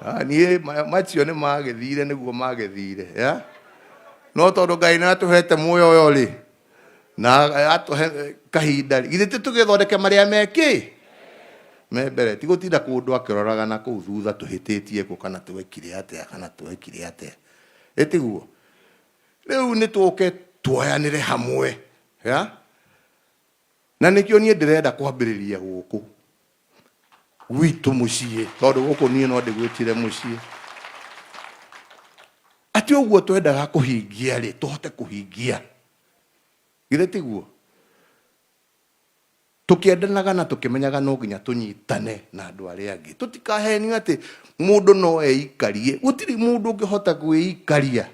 Niĩ macio nĩ magĩthire nĩguo magĩthire no tondũ Ngai nĩ atũhete muoyo ũyũ rĩ na atũhe kahinda githĩ tũgĩthondeke marĩa mekĩ me mbere ti gũtinda kũndũ akĩroraga na kũu thutha tũhĩtĩtie kũ kana twekire atĩa kana twekire atĩa ĩtiguo rĩu nĩ tũke tuoyanĩre hamwe na nĩkĩo niĩ ndĩrenda kwambĩrĩria gũkũ gwitũ mũciĩ tondũ gũkũ niĩ no ndĩgwĩtire mũciĩ atĩ ũguo twendaga kũhingia rĩ tũhote kũhingia githĩ tiguo tũkĩendanaga na tũkĩmenyaga no nginya tũnyitane na andũ arĩa angĩ tũtikahenio atĩ mũndũ no eikarie gũtirĩ mũndũ ũngĩhota kwĩikaria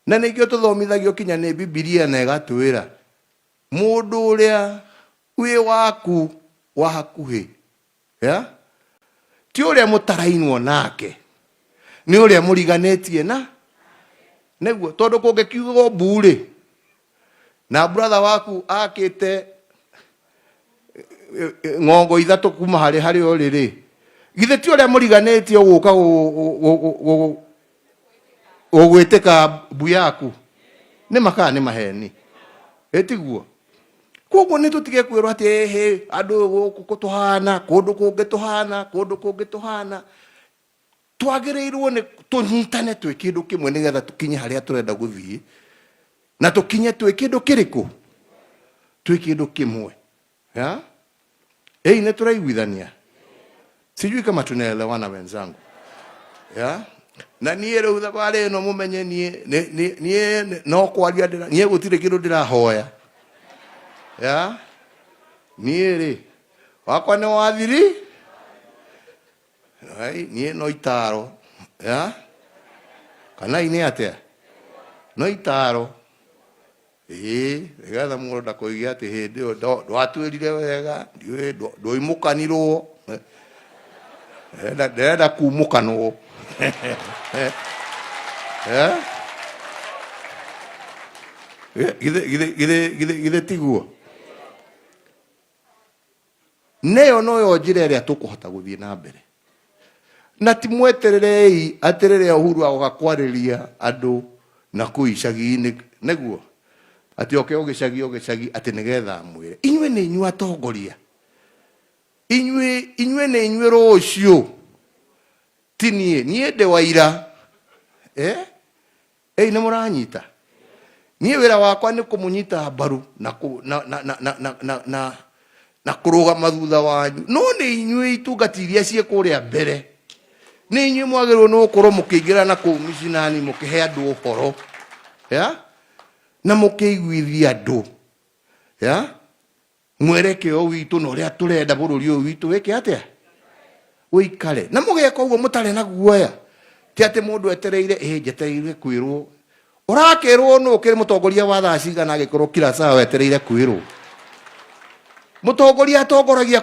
na nĩkĩo tũthomithagio kinya nĩ Bibilia na ĩgatwĩra mũndũ ũrĩa wĩ waku wa hakuhĩ ti ũrĩa mũtarainwo nake nĩ ũrĩa mũriganĩtie na nĩguo tondũ kũngĩkiugwo mburĩ na brother waku akĩte ng'ongo ithatũ kuma harĩ ũrĩrĩ githĩ ti ũrĩa mũriganĩtie gũka gũgwĩtĩka mbu yaku nĩ makaa nĩ maheni ĩtiguo koguo nĩ tũtige kwĩrwo atĩ andũ gũkũ tũhana kũndũ kũngĩ tũhana twagĩrĩirwo nĩ tũnyitane twĩ kĩndũ kĩmwe nĩgetha tũkinye harĩa tũrenda gũthiĩ na tũkinye twĩ kĩndũ kĩrĩkũ twĩ kĩndũ kĩmwe nĩ tũraiguithania sijui kama tunaelewana wenzangu na niĩ rĩu thabarĩ ĩno mũmenye niĩ no kwaria niĩ gũtirĩ kĩndũ ndĩrahoya niĩ rĩ wakwa nĩ wathiri niĩ no itaro kana inĩ atĩa no itaro nĩgetha mũndũ ndakũigue atĩ hĩndĩ ĩyo ndwatwĩrire wega ndũimũkanirwo ndĩrenda kumũkanwo githĩ tiguo neyo noyo njĩra ĩrĩa tũkũhota gũthiĩ na mbere na ti mwetererei atĩ rĩrĩa Uhuru agakwarĩria andũ na kũu icagi-inĩ nĩguo atĩ oke ũgĩcagi atĩ nĩgetha mwĩre inyuĩ nĩ inyuĩ atongoria inyuĩ nĩ inyuĩ rũciũ ti niĩ ndĩ wa ira nĩ mũranyita niĩ wĩra wakwa nĩ kũmũnyita mbaru na kũrũgama thutha wanyu no nĩ inyuĩ itungati iria ciĩ kũrĩa mbere nĩ inyuĩ mwagĩrĩirwo nĩ gũkorwo mũkĩingĩra na kũu mĩcinani mũkĩhe andũ ũhoro na mũkĩiguithia andũ mwerekeo witũ na ũrĩa tũrenda bũrũri ũyũ witũ wĩke atĩa ũikare na mũgeka ũguo mũtarĩ na guoya ti atĩ mũndũ etereire njetereire kwĩrwo ũrakĩrwo nũ ũkĩrĩ mũtongoria wa thaa cigana agĩkorwo kila saa wetereire kwĩrwo mũtongoria atongoragia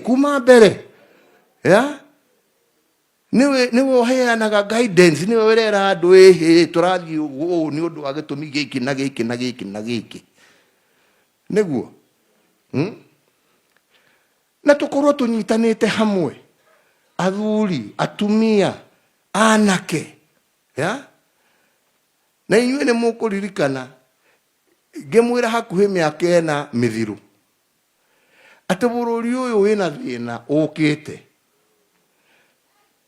kuma mbere niwe ũheanaga guidance niwe wĩrera andũ tũrathiĩ ũũ nĩ ũndũ wa gĩtũmi gĩkĩ na gĩkĩ na gĩkĩ na gĩkĩ nĩguo na tũkorwo tũnyitanĩte hamwe athuri atumia anake na inyuĩ nĩ mũkũririkana ngĩmwĩra hakuhĩ mĩaka 4 mĩthiru atĩ bũrũri ũyũ wĩna thĩna ũkĩte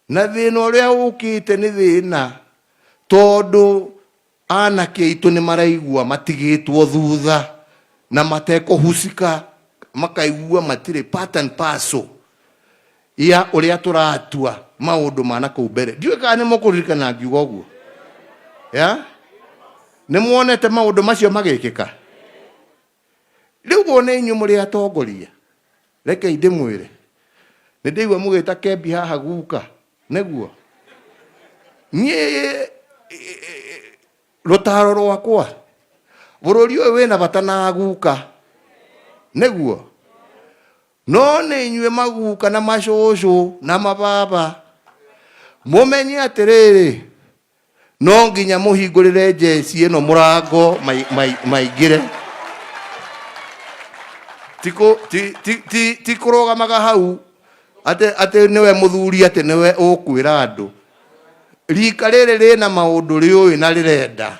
na thĩna ũrĩa ũkĩte nĩ thĩna tondũ anake aitũ nĩ maraigua matigĩtwo thutha na matekũhucika makaigua matirĩ part and parcel ya ũrĩa tũratua maũndũ mana kũu mbere ndiũĩ kana nĩ mũkũririkana ngiuga ũguo nĩ muonete maũndũ macio magĩkĩka rĩu nĩ inyuĩ mũrĩ atongoria reke ndĩmwĩre nĩ ndĩigua mũgĩta Kembi haha guka nĩguo niĩ rũtaro rwakwa bũrũri ũyũ wĩna bata na guka nĩguo no nĩ inyuĩ maguka na macũcũ na mababa mũmenye atĩrĩrĩ no nginya mũhingũrĩre njeci ĩno mũrango maingĩre ti kũrũgamaga hau ate niwe muthuri ate niwe ukwira andu rika riri rina maundu riui na rirenda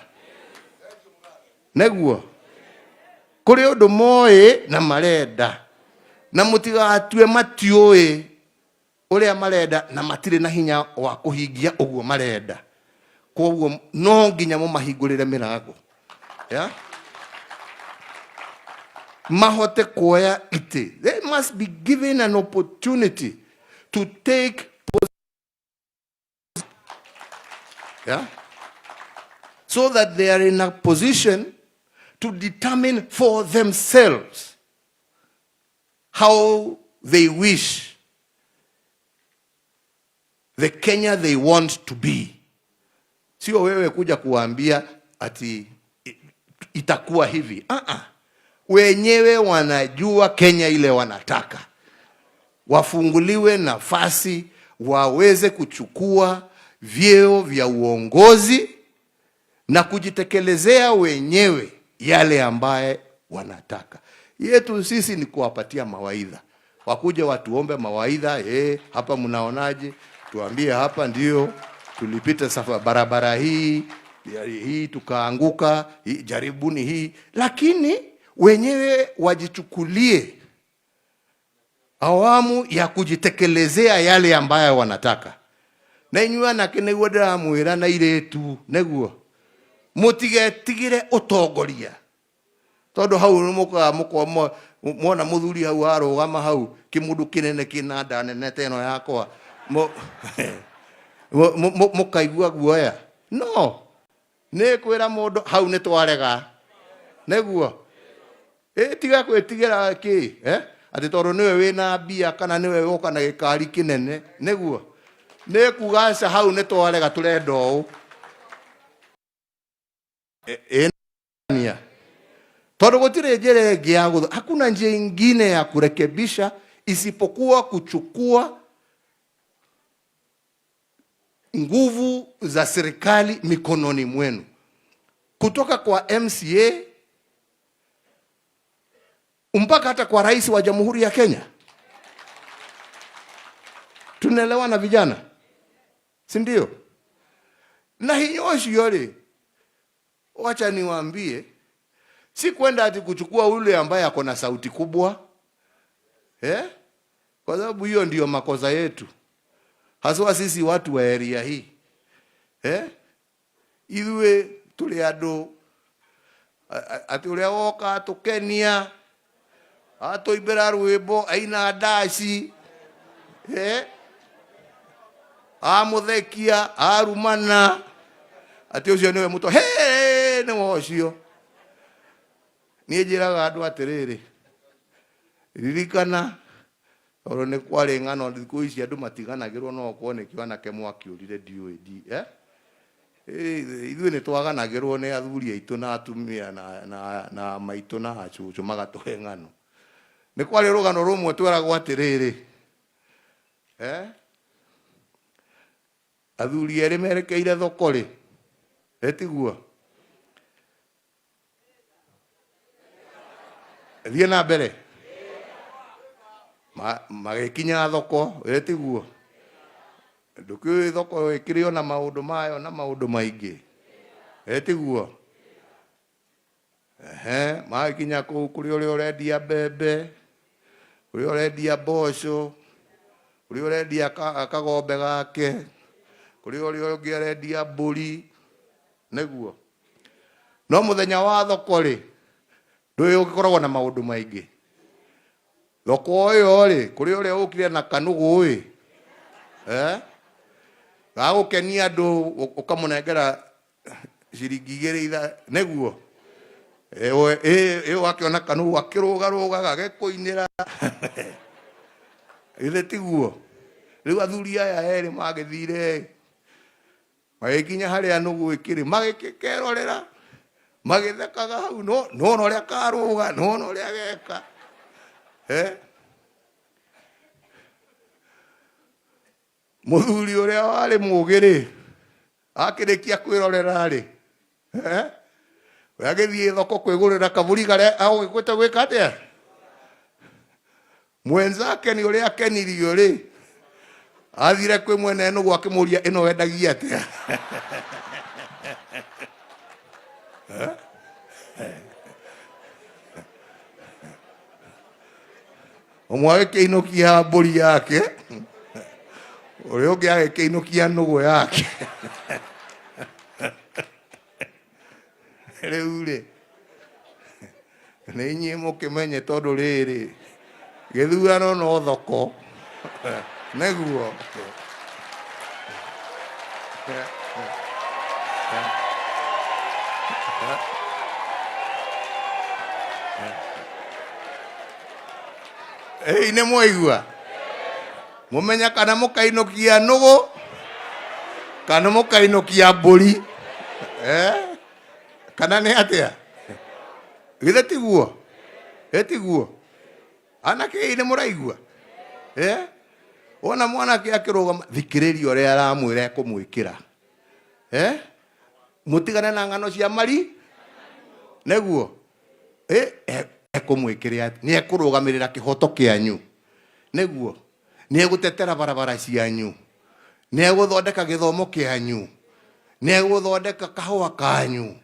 neguo kuri undu moi na marenda na mutigatue matiui uria marenda na matire na hinya wa kuhingia uguo marenda koguo no nginya mo mahingurire mirango ya mahote kuoya ite. They must be given an opportunity to take so that they are in a position to determine for themselves how they wish the Kenya they want to be. Sio wewe kuja kuambia ati itakuwa hivi. Wenyewe wanajua Kenya ile wanataka. Wafunguliwe nafasi waweze kuchukua vyeo vya uongozi na kujitekelezea wenyewe yale ambaye wanataka. Yetu sisi ni kuwapatia mawaidha. Wakuje watuombe mawaidha, hapa mnaonaje? Tuambie hapa ndio tulipita safari barabara hii tukaanguka, jaribuni hii, lakini wenyewe wajichukulie awamu ya kujitekelezea yale ambayo wanataka. Na inyuwa na kinegwa ndamwira na iretu neguo mutigetigire utongoria tondu hau muko mona muthuri hau arugama hau kimundu kinene kinanda nene teno yakwa mukaigua guoya no ne kwira mundu hau ni twarega neguo tiga kwitigira ki ati tondu niwe wina mbia kana niwe woka na gikari kinene neguo ne kugasha hau ni twarega turenda u enia tondu gutire njira ingi ya guthu hakuna njia ingine ya kurekebisha isipokuwa kuchukua nguvu za serikali mikononi mwenu, kutoka kwa MCA mpaka hata kwa rais wa Jamhuri ya Kenya. Tunaelewana vijana, si ndio? Na hiyo yole, wacha niwaambie, si kwenda ati kuchukua ule ambaye ako na sauti kubwa, kwa sababu hiyo ndio makosa yetu. Haswa sisi watu wa area hii. Iwe tuli andu ati uria woka tukenia atoibera rwimbo aina ndaci amuthekia arumana ati ucio niwe muto ni wocio nie njiraga andu atiriri ririkana oro ne kware ngano thiku ici andu matiganagirwo no kuonekio anake mwakiurire diodi ithuĩ nĩ twaganagĩrwo nĩ athuri aitũ na atumia na maitũ na acucu magatuhe ng'ano. Nĩ kwarĩ rũgano rũmwe tweragwo atĩrĩrĩ, athuri erĩ merekeire thoko rĩ, tiguo thiĩ na mbere magĩkinya thoko, tiguo ndukiũĩ thoko ĩkĩrĩ na maũndũ mayo na maũndũ maingĩ, tiguo magĩkinya kũu kũrĩ ũrĩa ũrendia mbembe, kũrĩ ũrĩa ũrendia mboco, kũrĩ ũrĩa ũrendia kagombe gake, kũrĩ ũrĩa ũngĩ ũrendia mbũri, nĩguo. No mũthenya wa thoko rĩ, ndũĩ ũgĩkoragwo na maũndũ maingĩ. Thoko ĩyo rĩ, kũrĩ ũrĩa ũkire na kanũgũ ĩ, gagũkenia andũ ũkamũnengera ciringi 2 nĩguo. Ĩyo akĩona kanũgũ akĩrũgarũgaga gekũinĩra, githĩ tiguo. Rĩu athuri aya erĩ magĩthire magĩkinya harĩa nũgũ ĩkĩrĩ, magĩkerorera magĩthekaga hau, nona ũrĩa karũga, nona ũrĩa geka. Mũthuri ũrĩa warĩ mũũgĩ rĩ, akĩrĩkia kwĩrorera rĩ, we agĩthiĩ thoko kwĩgũrĩra kabũri karĩa agũgĩkwĩte gwĩka atĩa. Mwenzake nĩ ũrĩa akenirio rĩ, athire kwĩ mwene ĩno gwakĩmũria ĩno wendagia atĩa ũmwe agĩkĩinũkia mbũri yake ũrĩa ũngĩ agĩkĩinũkia nũgũ yake rĩu rĩ nĩ inyuĩ mũkĩmenye tondũ rĩrĩ gĩthurano no thoko nĩguo nĩ mwaigua mũmenya kana mũkainũkia nũgũ kana mũkainũkia mbũri kana nĩ atĩa githĩ tiguo tiguo anake nĩ mũraigua wona mwanake akĩrũgama thikĩrĩria ũrĩa aramwĩra ekũmwĩkĩra mũtigane na ng'ano cia mari nĩguo ekũmwĩkĩra nĩ ekũrũgamĩrĩra kĩhoto kĩanyu nĩguo nĩ egũtetera barabara cianyu nĩ egũthondeka gĩthomo kĩanyu nĩ egũthondeka kahũa kanyu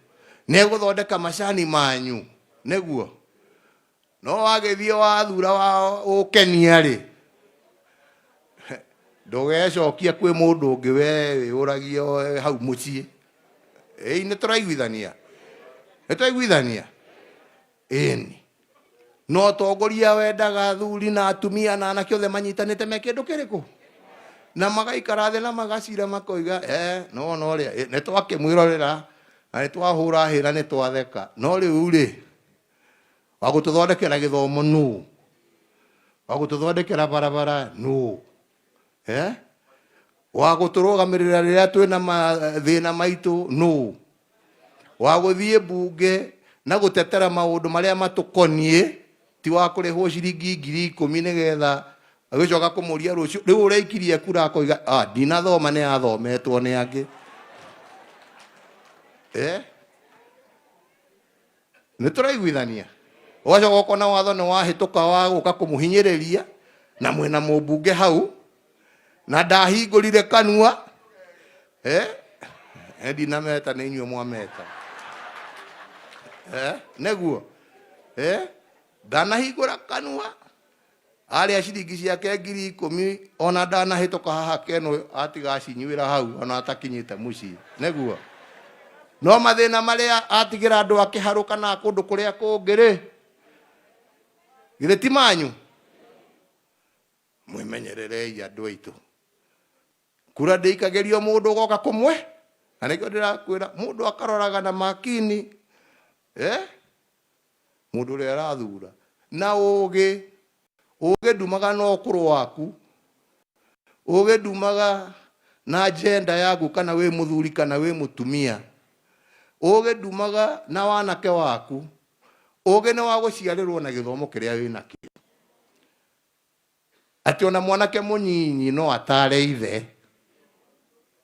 nĩ egũthondeka macani manyu nĩguo no wagĩthiĩ wathura wa ũkenia rĩ ndũgecokia kwĩ mũndũ ũngĩ we wĩyũragie hau mũciĩ nĩ tũraiguithania ĩni no tongoria wendaga athuri na atumia na anake othe manyitanĩte me kĩndũ kĩrĩkũ na magaikara thĩ na magacira makoiga no rĩa nĩ twakĩmwĩrorera na nĩ twahũra hĩra nĩ twatheka no rĩu rĩ wagũtũthondekera gĩthomo nũ wagũtũthondekera barabara nũ wagũtũrũgamĩrĩra rĩrĩa twĩna mathĩna maitũ nũ wagũthiĩ mbunge na gũtetera maũndũ marĩa matũkoniĩ ti wa kũrĩhwo ciringi 10,000 nĩgetha agĩcoka kũmũria rũciũ rĩu ũraikirie kura akoiga ndinathoma nĩ athometwo nĩ angĩ nĩ tũraiguithania ũgacoka ũkona watho nĩ wahĩtũka wa gũka kũmũhinyĩrĩria na mwĩna mũmbunge hau na ndahingũrire kanua ndinameta nĩ inyuĩ mwameta nĩguo ndanahingũra kanua arĩa ciringi ciake 10,000 ona ndanahĩtũka haha keno atigacinyuĩra hau ona atakinyĩte mũciĩ nĩguo no mathĩna marĩa atigĩra andũ akĩharũka na kũndũ kũrĩa kũngĩ rĩ githĩ ti manyu mwĩmenyererei andũ aitũ kura ndĩikagĩrio mũndũ ũgoka kũmwe na nĩkĩo ndĩrakwĩra mũndũ akaroraga na makini mũndũ ũrĩa arathura na ũgĩ ndumaga na ũkũrũ waku ũgĩ ndumaga na agenda yaku kana wĩ mũthuri kana wĩ mũtumia ũgĩ ndumaga na wanake waku ũgĩ nĩ wa gũciarĩrwo na gĩthomo kĩrĩa wĩ nakĩo atĩ ona mwanake mũnyinyi no atare ithe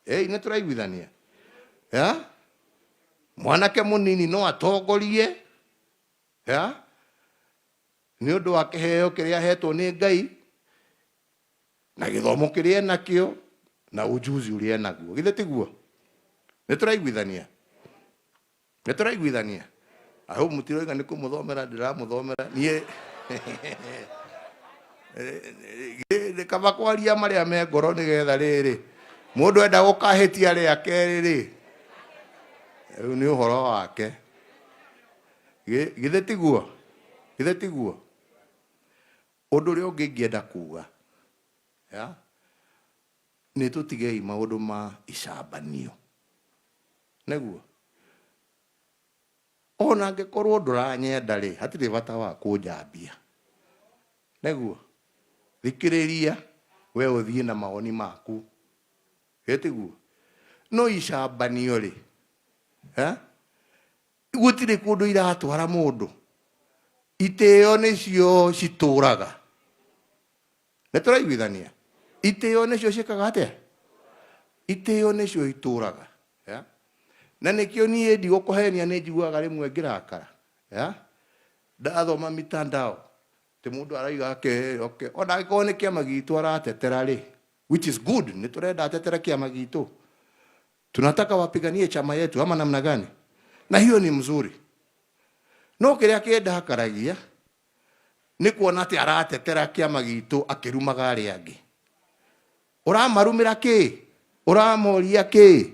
nĩ tũraiguithania mwanake mũnini no atongorie nĩ ũndũ wa kĩheo kĩrĩa ahetwo nĩ Ngai na gĩthomo kĩrĩa enakĩo na ujuzi ũrĩa enaguo githĩ tiguo nĩ tũraiguithania aho mũtiroiga nĩ kũmũthomera ndĩramũthomera niĩ kaba kwaria marĩa me ngoro nĩgetha rĩrĩ mũndũ enda gũkahĩtia rĩa kerĩ rĩ rĩu nĩ ũhoro wake githĩ tiguo ũndũ ũrĩa ũngĩ ingĩenda kuga nĩ tũtigei maũndũ ma icambanio nĩguo ona angĩkorwo ndũranyenda rĩ hatirĩ bata wa kũnjambia nĩguo thikĩrĩria we ũthiĩ na mawoni maku tiguo no icambanio rĩ gũtirĩ kũndũ iratwara mũndũ itĩo nĩcio citũraga nĩ tũraiguithania itĩo nĩcio ciĩkaga atĩa itĩo nĩcio itũraga na nĩkĩo niĩ ndigũkũhenia nĩ njiguaga rĩmwe ngĩrakara ndathoma mitandao tĩ mũndũ araiga ona angĩkorwo nĩ kĩama gitũ aratetera rĩ which is good. Niturenda atetera kiama gitu. Tunataka wapiganie chama yetu ama namna gani? Na hiyo ni mzuri. No kiria kienda hakaragia ni kuona ati aratetera kiama gitu akirumaga ari angi. Uramarumira ki? Uramoria ki?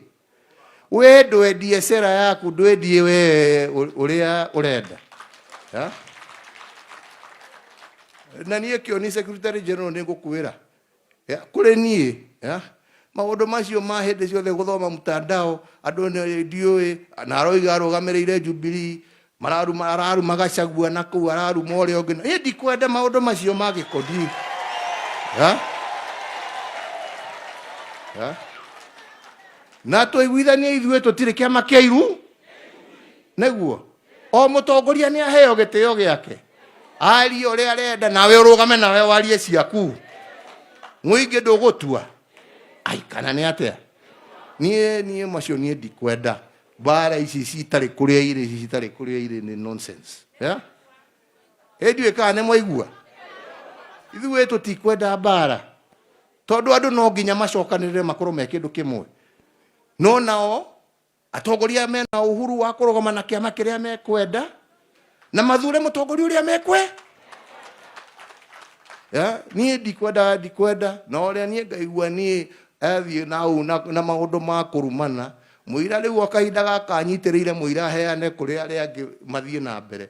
We ndwendie sera yaku, ndwendie we uria urenda. Ya? Na niä kä o ni secretary general nä ngå kwä ra kå rä niä maå macio ma hä ndä ciothe gå thoma mtandao andå nä ndiå na aroiga arå gamä rä ire Jubilee araruma Gachagua na kå u araruma å rä a å ngä ä ndikwenda maå macio ma gä kodi na twä iguithanie ithuä tå tirä kä ama kä airu näguo o må tongoria nä aheo gä tä o gä ake ari ore arenda nawe urugame nawe warie ciaku muingi ndugutua ai kana ni atia nie macio nie ndikwenda bara ici citari kuria ire ni nonsense ndiwe kana mwaigua ithuĩ tutikwenda bara tondu andu no nginya macokanirire makorwo me kindu kimwe no nao atongoria mena uhuru wa kurugama na kiama kiria mekwenda na mathure mutongoria uria mekwe nie ndikwenda no ria nie ngaigua nie athie na maundu ma kurumana muira riu akahinda gaka anyitiriire muira heane kuri aria angi mathie na mbere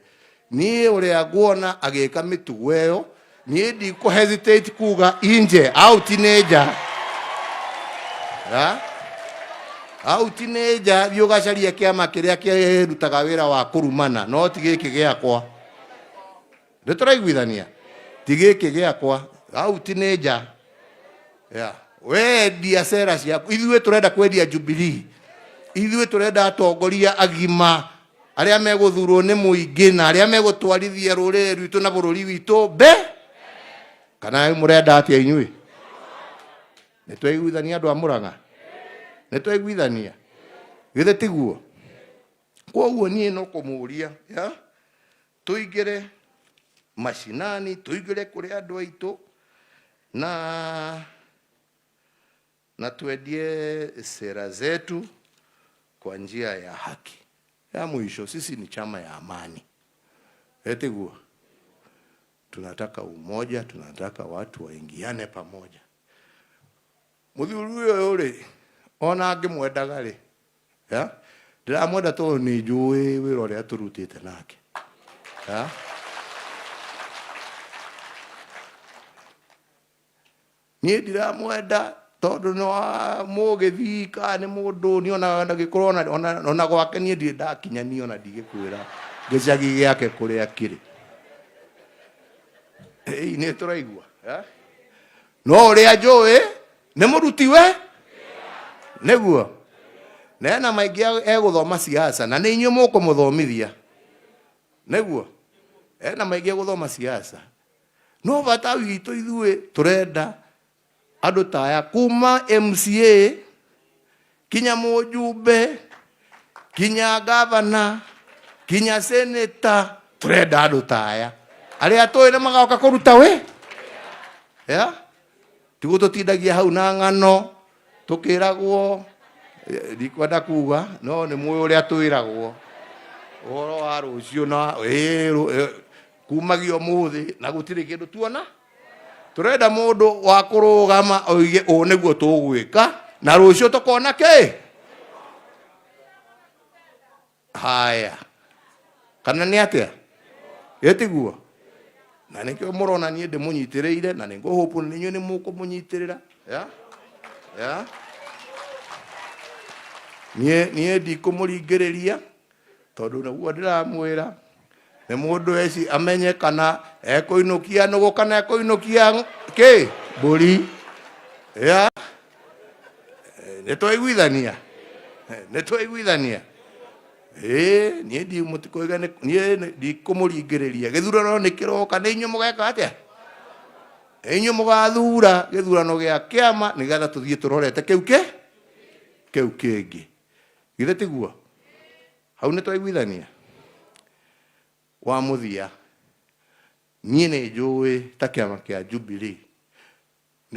nie uria nguona agika mitugo eyo nie ndiko hesitate kuga inje out teenager out teenager thio gacaria kiama kiria kirutaga wira wa kurumana no ti giki giakwa ndituraiguithania ti giki giakwa out teenager we dia sera ciaku ithuĩ turenda kwendia Jubilee ithuĩ turenda atongoria agima aria meguthurwo ni muingi na aria megutwarithia rurire rwitu na bururi witu kana murenda atia inyui nitwaiguithania andu a Murang'a nitwaiguithania githe tiguo koguo nie no kumuria tuingire mashinani tuingire kuri andu aitu na tuendie sera zetu kwa njia ya haki. Ya mwisho, sisi ni chama ya amani. Tiguo tunataka umoja, tunataka watu waingiane pamoja. Muthuri uyo uri ona angimwendaga ri ndiramwenda to ni njui wira uria turutite nake nie ndiramwenda tondu no mugithika ni mundu ni ona gikorwo ona gwake nie ndi ndakinyani ona ndigikwira gicagi giake kuria kiri ni turaigua no uria njui ni muruti we neguo na maingi eguthoma siasa na ni inyu mukumuthomithia neguo na maingi eguthoma siasa no bata witu ithuĩ turenda andu taya kuma MCA kinya mujumbe kinya governor kinya senator turenda andu taya aria twina magoka kuruta we tigu tutindagia hau na ng'ano tukiragwo ndikwenda kuga no ni mwe uria twiragwo uhoro wa rucio na kumagio muthi na gutiri kindu tuona turenda mundu wa kurugama oige o niguo tugwika na rucio tukona ki haya kana ni atia etiguo na nikio murona nie ndimunyitiriire na ningo hope ni nyu ni mukumunyitiriira nie ndikumuringiriria tondu naguo ndiramwira ni mundu eci amenye kana ekuinukia nugu kana ekuinukia ki mburi nitwaiguithania nie ndi mutikoiga nie ndikumuringiriria githurano nikiroka ni inyu mugeka atia inyu mugathura githurano gia kiama nigetha tuthie turorete kiu kingi githe tiguo hau nitwaiguithania wa muthia nie ni njui ta kiama kia Jubilee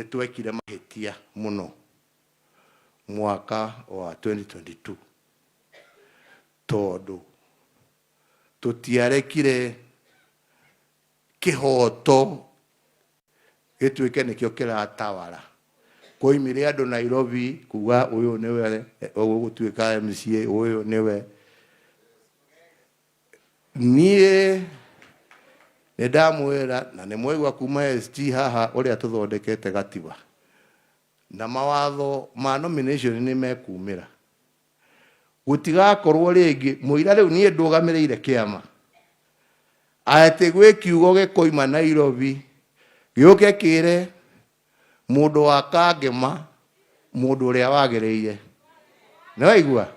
nitwekire mahitia muno mwaka wa 2022 tondu tutiarekire kihoto gitwike nikio kiratawara koimire andu Nairobi kuga uyu niwe ugutwika MCA uyu niwe nie ndamwira na nimwegwa kuma ST haha uria tuthondekete gatiba na mawatho ma nomination ni mekumira gutigakorwo ringi muira riu nie ndugamireire Kiama ati gwe kiugo gikoima Nairobi gioke kire mundu wa Kangema mundu uria wagereire ni waigua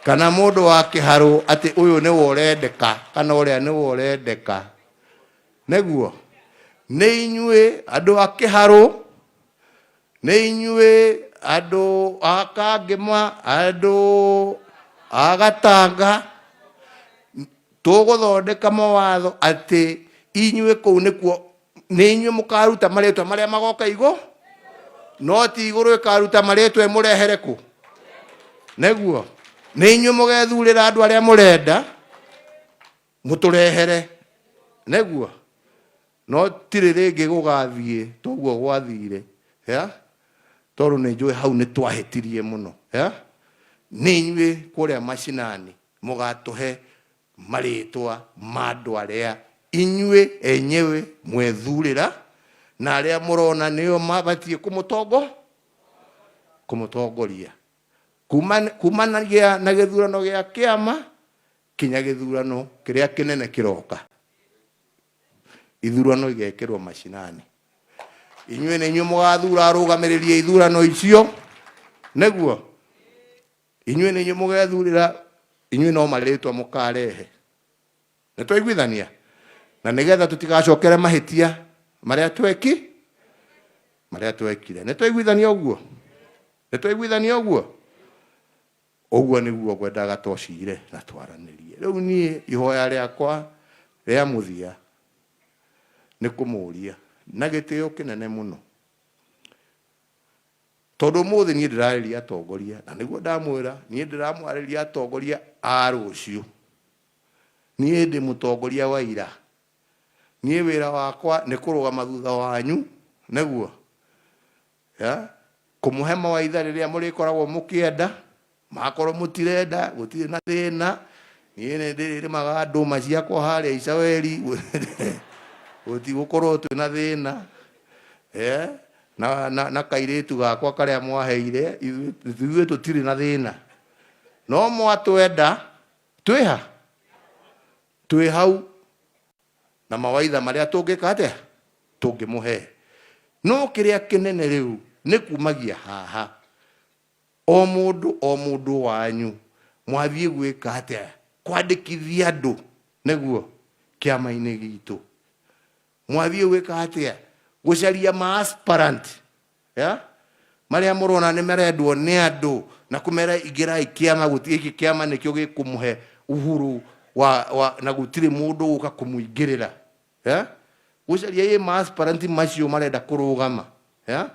kana mundu wa Kiharu ati uyu ni worendeka kana uria ni worendeka neguo ni inyue andu a Kiharu ni inyue andu a Kangema andu a Gatanga tuguthondeka mawatho ati inyue kou nikuo ni inyue mukaruta maretwa maria magoka igo no ti iguru ikaruta maretwa murehere ku neguo ni inyue mugethurira andu aria murenda muturehere neguo no tiri ringi gugathie toguo gwathire ya toru ni njue hau ni twahetirie muno ya ni inyue kuria mashinani mugatuhe maritwa mandu aria inyue enyewe mwethurira na aria murona niyo mabatie kumutongoria kumanagia na githurano gia Kiama kinya githurano kiria kinene kiroka ithurano igekirwo mashinani inyue ni inyue mugathura arugamiririe ithurano icio neguo inyue ni inyue mugethurira inyue no maritwa mukarehe nitwaiguithania na nigetha tutigacokere mahitia maria twekire nitwaiguithania uguo uguo niguo ngwendaga twocire na twaranirie riu nie ihoya riakwa ria muthia ni kumuria na gitio kinene muno tondu muthi nie ndirariria atongoria na niguo ndamwira nie ndiramwariria atongoria a rucio nie ndi mutongoria wa ira nie wira wakwa ni kurugama thutha wanyu neguo ya kumuhe mawaitha riria murikoragwo mukienda makorwo mutirenda gutire na thina nie ni ndirimaga nduma ciakwa haria Isaweli uti gukorwo tu na thina na kairetu gakwa karia mwaheire ithuĩ tutire na thina no mwatwenda twi hau na mawaitha maria tungika atia tungimuhe no kiria kinene riu ni kumagia haha o mundu wanyu mwathie gwika atia kwandikithia andu neguo kiama-ini gitu mwathie gwika atia gucaria ma aspirant ya maria murona ni merendwo ni andu na kumera igira Kiama gutie Kiama nikio gikumuhe uhuru na gutire mundu guka kumuingirira ya gucaria ye ma aspirant macio marenda kurugama ya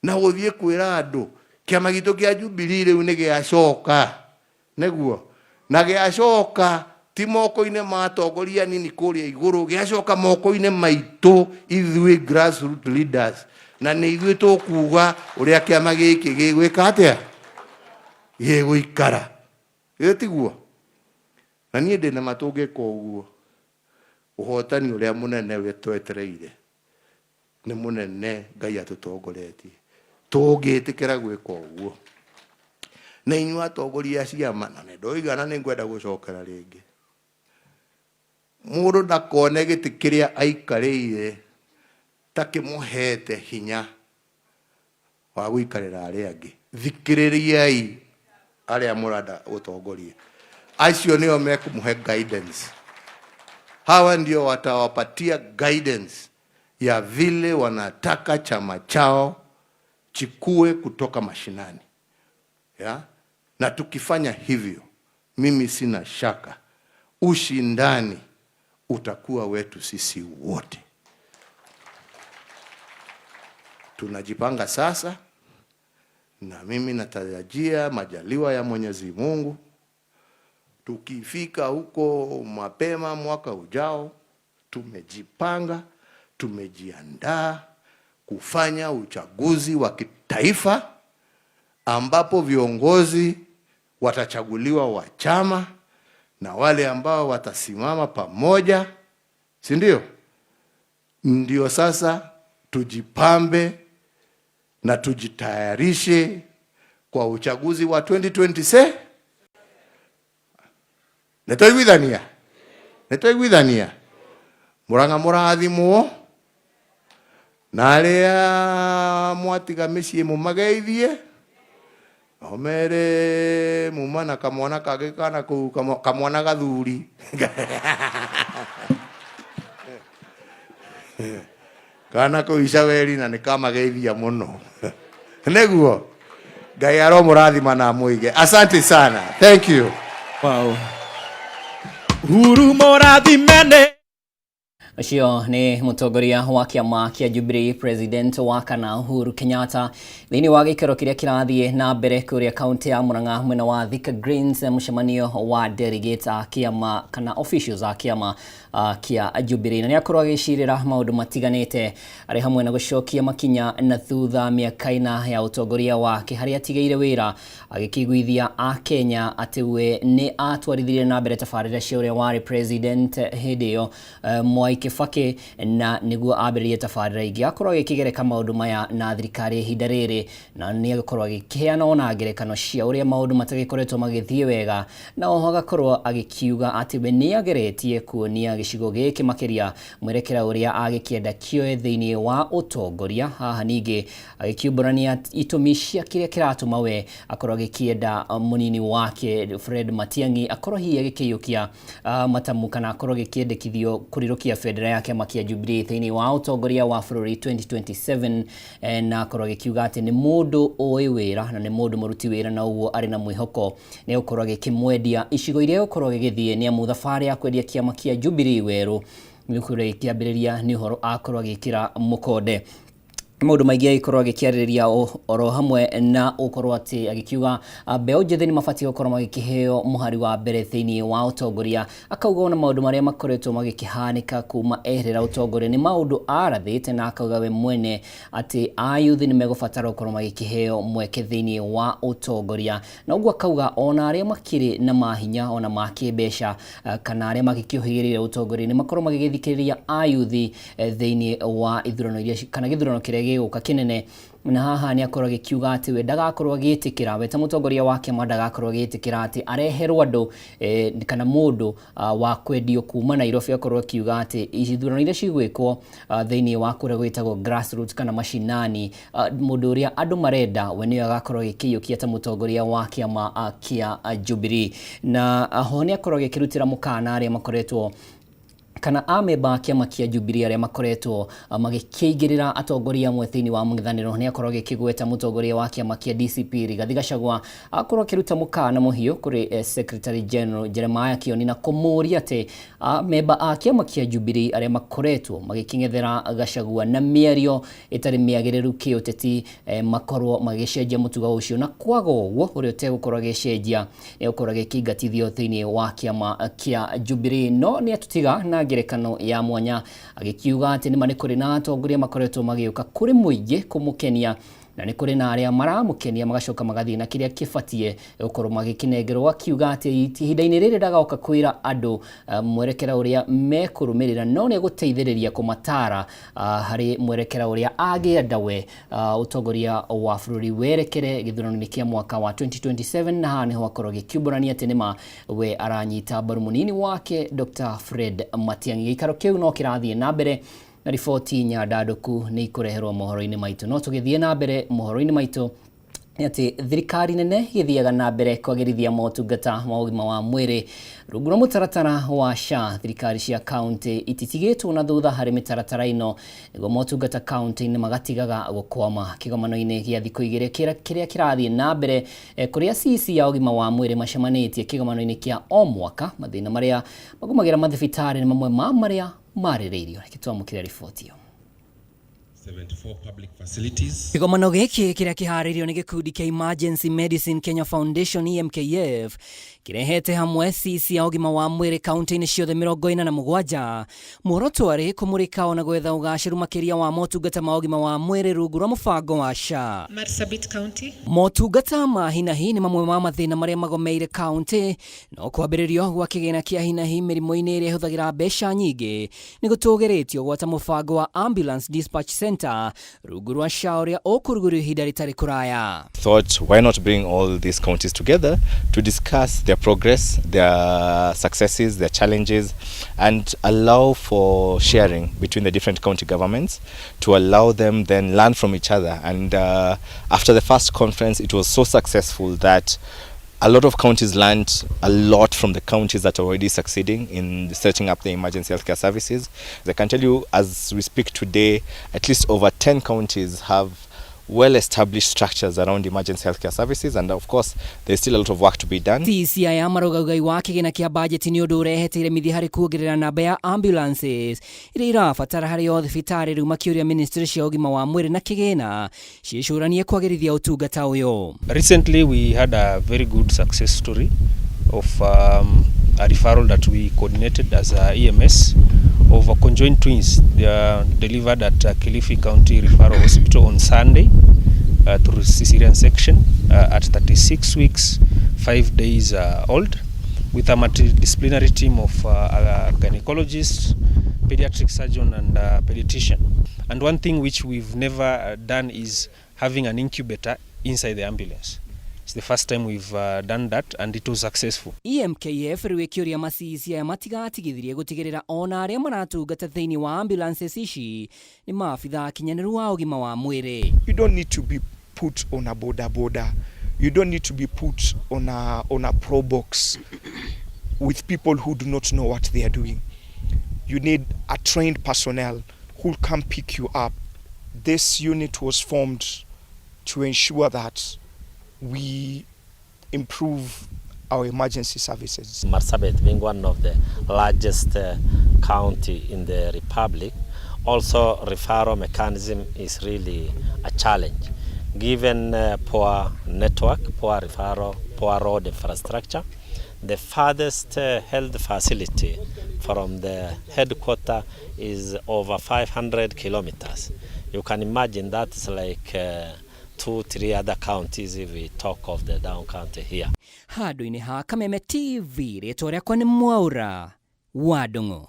na guthie kwira andu Kiama gitu kia Jubilee riu ni giacoka neguo na giacoka ti moko-ine ma atongoria nini kuria iguru giacoka moko-ine maitu ithui grassroots leaders na ni ithui tukuga uria Kiama giki gigwika atia giguikara tiguo na nie ndina matungika uguo uhotani uria munene we twetereire ni munene Ngai atutongoretie tungitikira gwika uguo na inyua atongoria ciama na ndoigana ni ngwenda gucokera ringi mundu ndakone giti kiria aikarire takimuhete hinya wa guikarira aria angi thikiririai aria murada utongoria acio nio mekumuhe guidance hawa ndio watawapatia guidance ya vile wanataka chama chao chikue kutoka mashinani ya na tukifanya hivyo mimi sina shaka ushindani utakuwa wetu sisi wote. tunajipanga sasa, na mimi natarajia majaliwa ya Mwenyezi Mungu tukifika huko mapema mwaka ujao, tumejipanga, tumejiandaa kufanya uchaguzi wa kitaifa ambapo viongozi watachaguliwa wa chama na wale ambao watasimama pamoja, si ndio? Ndio sasa tujipambe na tujitayarishe kwa uchaguzi wa 2026. Netoiguithania muranga murathimwo na aria mwatiga micii mumageithie, omere mumana kamwana kage kana kuu kamwana gathuri kana kuisha weri na nikamageithia muno neguo Ngai aro murathima na muige. Asante sana, thank you. Wow. Huru murathimene. Ucio ni mutongoria wa kiama kia Jubilee President wa kana Uhuru Kenyatta thini wa gikero kiria kirathie na mbere kuria kaunti ya Murang'a mwena wa Thika Greens, mucemanio wa delegates a kiama kana officials a kiama kia Jubilee, na niakorwo agicirira maundu matiganite ari hamwe na gucokia makinya na thutha miakaina ya utongoria wake haria atigeire wira agikiguithia a Kenya atiwe ni atwarithirie na mbere tabarira cia uria wari president hidio Mwai Kibaki na niguo ambĩrĩrie tabarĩra ingĩ akorwo agĩkĩgereka maũndũ maya na thirikari ihinda rĩrĩ, na nĩ agĩkorwo agĩkĩheana ona ngerekano cia ũrĩa maũndũ matagĩkoretwo magĩthiĩ wega, na oho agakorwo agĩkiuga atĩ we nĩ ageretie kuonia gĩcigo gĩkĩ makĩria mwerekera ũrĩa agĩkĩenda kĩoe thĩinĩ wa ũtongoria. Haha ningĩ agĩkiumbũrania itũmi cia kĩrĩa kĩratũma we akorwo agĩkĩenda mũnini wake Fred Matiang'i akorwo hihi agĩkĩiyũkia matamu kana akorwo agĩkĩendekithio kũrirũkia federa ya kiama kia Jubilee thĩinĩ wa utongoria wa bũrũri 2027, na akorwo agĩkiuga atĩ nĩ mũndũ ũĩ wĩra na nĩ mũndũ mũruti wĩra, na ũguo arĩ na mwĩhoko nĩ gũkorwo agĩkĩmwendia icigo iria gũkorwo agĩgĩthiĩ nĩ amu thabarĩ ya kwendia kiama kia Jubilee werũ nĩ gũkorwo ĩkĩambĩrĩria nĩ ũhoro akorwo agĩkĩra mũkonde. Maundu maingi agikorwo agikiarĩrĩria oro hamwe na ukorwo ati agikiuga mbeũ njĩthĩ nĩ mabatie gukorwo magĩkĩheo mũhari wa mbere thĩinĩ wa utongoria. Akauga ona maundu marĩa makoretwo magĩkĩhanĩka kuma eherera utongoria nĩ maundu arathĩte, na akauga we mwene ati ayuthi nĩ megũbatara gukorwo magĩkĩheo mweke thĩinĩ wa utongoria, na ũguo akauga ona arĩa makĩrĩ na mahinya ona ma kĩmbeca kana arĩa magĩkĩũhĩgĩrĩire utongoria nĩ makorwo magĩgĩthikĩrĩria ayuthi thĩinĩ wa ithurano iria kana gĩthurano kĩrĩa gĩgũka kĩnene. Na haha nĩ akorwo agĩkiuga atĩ we ndagakorwo agĩtĩkĩra we ta mũtongoria wa kĩama ndagakorwo agĩtĩkĩra atĩ areherwo andũ kana mũndũ wa kwendio kuma Nairobi. Akorwo akiuga atĩ ithurano iria cigwĩkwo thĩinĩ wa kũrĩa gwĩtagwo grassroots kana mashinani, mũndũ ũrĩa andũ marenda we nĩwe agakorwo agĩkĩiyũkia ta mũtongoria wa kĩama kia Jubilee. Na ho nĩ akorwo agĩkĩrutĩra mũkana arĩa makoretwo kana amemba kiama kia Jubilee arĩa makoretwo magĩkĩingĩrĩra atongoria amwe thĩinĩ wa mũng'ethanĩro. Nĩ akorwo agĩkĩgweta mũtongoria wa kiama kia DCP Rigathi Gachagua akorwo akĩruta mũkana mũhiũ kũrĩ Secretary General Jeremiah Kioni na kũmũria atĩ amemba a kiama kia Jubilee arĩa makoretwo magĩkĩng'ethera Gachagua na mĩario ĩtarĩ mĩagĩrĩru kĩũteti makorwo magĩcenjia mũtugo ũcio, na kwaga ũguo ũrĩa ũtegũkorwo agĩcenjia nĩ gũkorwo agĩkĩingatithio thĩinĩ wa kiama kia Jubilee. No nĩ atũtiga na ngerekano ya mwanya agĩkiuga atĩ nĩ marĩ kũrĩ na atongoria makoretwo magĩũka kũrĩ mũingĩ kũmũkenia, na nĩ kũrĩ na arĩa maramũkenia magacoka magathiĩ na kĩrĩa kĩbatie gũkorwo magĩkĩnengerwo. Akiuga atĩ ihinda-inĩ rĩrĩ ndagoka kwĩra andũ mwerekera ũrĩa mekũrũmĩrĩra, no nĩ gũteithĩrĩria kũmatara harĩ mwerekera ũrĩa agĩenda we utongoria wa bũrũri werekere gĩthurano-inĩ kĩa mwaka wa 2027. na haha nĩho akorwo agĩkiumbũrania atĩ nĩma we aranyita mbaru mũnini wake Dr. Fred Matiang'i. Gĩikaro kĩu no kĩrathiĩ na mbere na riboti nyandandũku nĩ ikũreherwo mohoro-inĩ maitũ. No tũgĩthiĩ na mbere mohoro-inĩ maitũ nĩ atĩ thirikari nene gĩthiaga na mbere kwagĩrithia motungata ma ũgima wa mwĩrĩ rungu rwa mũtaratara wa SHA. Thirikari cia kaunti ititigĩtwo na thutha harĩ mĩtaratara ĩno nĩguo motungata kaunti-inĩ magatigaga gũkwama. Kĩgomano-inĩ gĩa thikũ igĩrĩ kĩrĩa kĩrathiĩ na mbere kũrĩa cici ya ũgima wa mwĩrĩ macemanĩtie kĩgomano-inĩ kĩa o mwaka, mathĩna marĩa magũmagĩra mathibitarĩ nĩ mamwe ma marĩa marĩrĩirio. Reke twamũkĩre riboti ĩyo. 74 public facilities. Kigomano giki kiria kiharirio ni gikundi kia Emergency Medicine Kenya Foundation EMKF kirehete hamwe cia ugima wa mwiri kaunti-ini ciothe 47 muoroto ari kumurika ona gwetha ugaciru makiria wa motungata ma ugima wa mwiri rungu rwa mubango wa SHA. Marsabit County. Motungata ma hinahi ni mamwe ma mathina maria magomeire kaunti no kwambiririo gwa kigina kia hinahi mirimo-ini iria ihuthagira mbeca nyingi ni gutugiritio gwata mubango wa Ambulance Dispatch Center rungu rwa SHA uria ukurugurio ihinda ritari kuraya. Thought, why not bring all these counties together to discuss their progress, their successes, their challenges, and allow for sharing between the different county governments to allow them then learn from each other. And after the first conference, it was so successful that a lot of counties learned a lot from the counties that are already succeeding in setting up the emergency healthcare services. I can tell you, as we speak today, at least over 10 counties have well-established structures around emergency healthcare services, and of course there's still a lot of work to be done. TCI marugaugai wa kigina kia budget ni undu ureheteire mithi hari kuongerera namba ya ambulances iria irabatara hari o thibitari riu makiuria ministry cia ugima wa mwiri na kigina ciicuranie kwagirithia utungata uyu. Recently we had a very good success story of a referral that we coordinated as a EMS of a conjoined twins. They are delivered at Kilifi County Referral Hospital on Sunday through cesarean section at 36 weeks, 5 days old, with a multidisciplinary team of a gynecologist, pediatric surgeon and pediatrician. And one thing which we've never done is having an incubator inside the ambulance. It's the first time we've done that, and it was successful. EMKF riwekiuria masisia ya matigatigithirie gutigirira ona aria maratungata thiini wa ambulances ici ni maabitha kinyaniru wa ugima wa mwiri. You don't need to be put on a border. You don't need to be put on a pro box with people who do not know what they are doing. You need a trained personnel who will come pick you up. This unit was formed to ensure that we improve our emergency services. Marsabit being one of the largest county in the Republic, also referral mechanism is really a challenge. Given poor network, poor referral, poor road infrastructure, the farthest health facility from the headquarter is over 500 kilometers. You can imagine that's like 2-3 other counties if we talk of the down county here. Handu-ini ha Kameme TV rĩtwa rĩakwa nĩ Mwaura wa Ndung'u.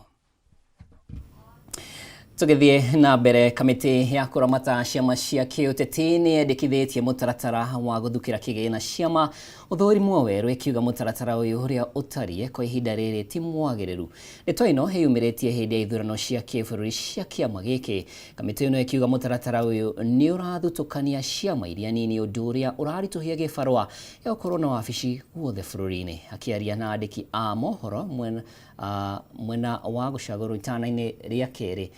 Tugithie na mbere, kamiti ya kuramata ciama cia kiuteti ni endekithĩtie mũtaratara wa guthukira kigina ciama uthũrimwo werũ ikiuga mũtaratara uyu uria utarie kwa ihinda rĩrĩ ti mwagĩrĩru. Ndeto ĩno yumĩrĩtie hĩndĩ ya ithurano cia kĩbũrũri cia kĩama gĩkĩ. Kamiti ĩno ikiuga mũtaratara uyu nĩ ũrathutũkania ciama iria nini ũndũ ũrĩa ũraritũhia gĩbarũa ya gũkorwo na wabici guothe bũrũri-inĩ. Akĩaria na andĩki a mohoro mwena wa gũcagũrwo itana-inĩ rĩa kerĩ,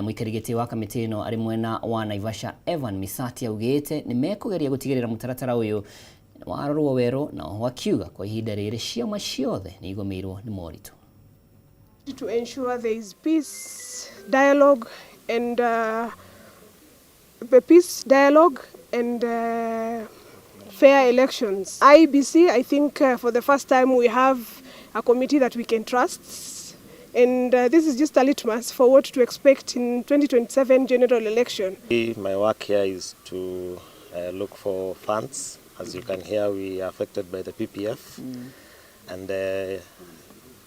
muikarigiti wa kamiti ino ari mwena wa Naivasha Evan Misati augite ni mekugeria gutigirira mutaratara uyu warorwo wero na wakiuga kwa ihinda riri ciama ciothe ni igomeirwo ni moritu. To ensure there is peace, dialogue and fair elections. IBC, I think for the first time we have a committee that we can trust. And this is just a litmus for what to expect in 2027 general election. My work here is to look for funds. As you can hear, we are affected by the PPF and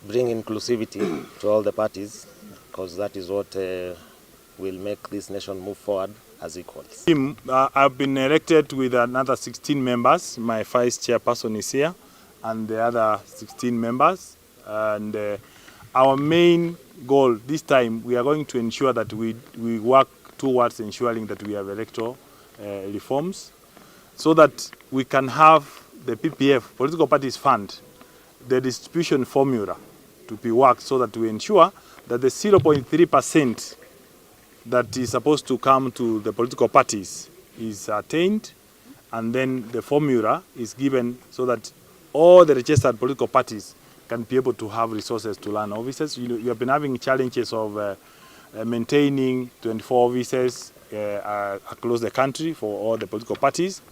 bring inclusivity to all the parties, because that is what will make this nation move forward as equals. I've been elected with another 16 members. My vice chairperson is here and the other 16 members. And our main goal this time, we are going to ensure that we work towards ensuring that we have electoral reforms so that we can have the PPF, Political Parties Fund, the distribution formula to be worked so that we ensure that the 0.3% that is supposed to come to the political parties is attained, and then the formula is given so that all the registered political parties can be able to have resources to run offices. You have been having challenges of maintaining 24 offices, across the country for all the political parties.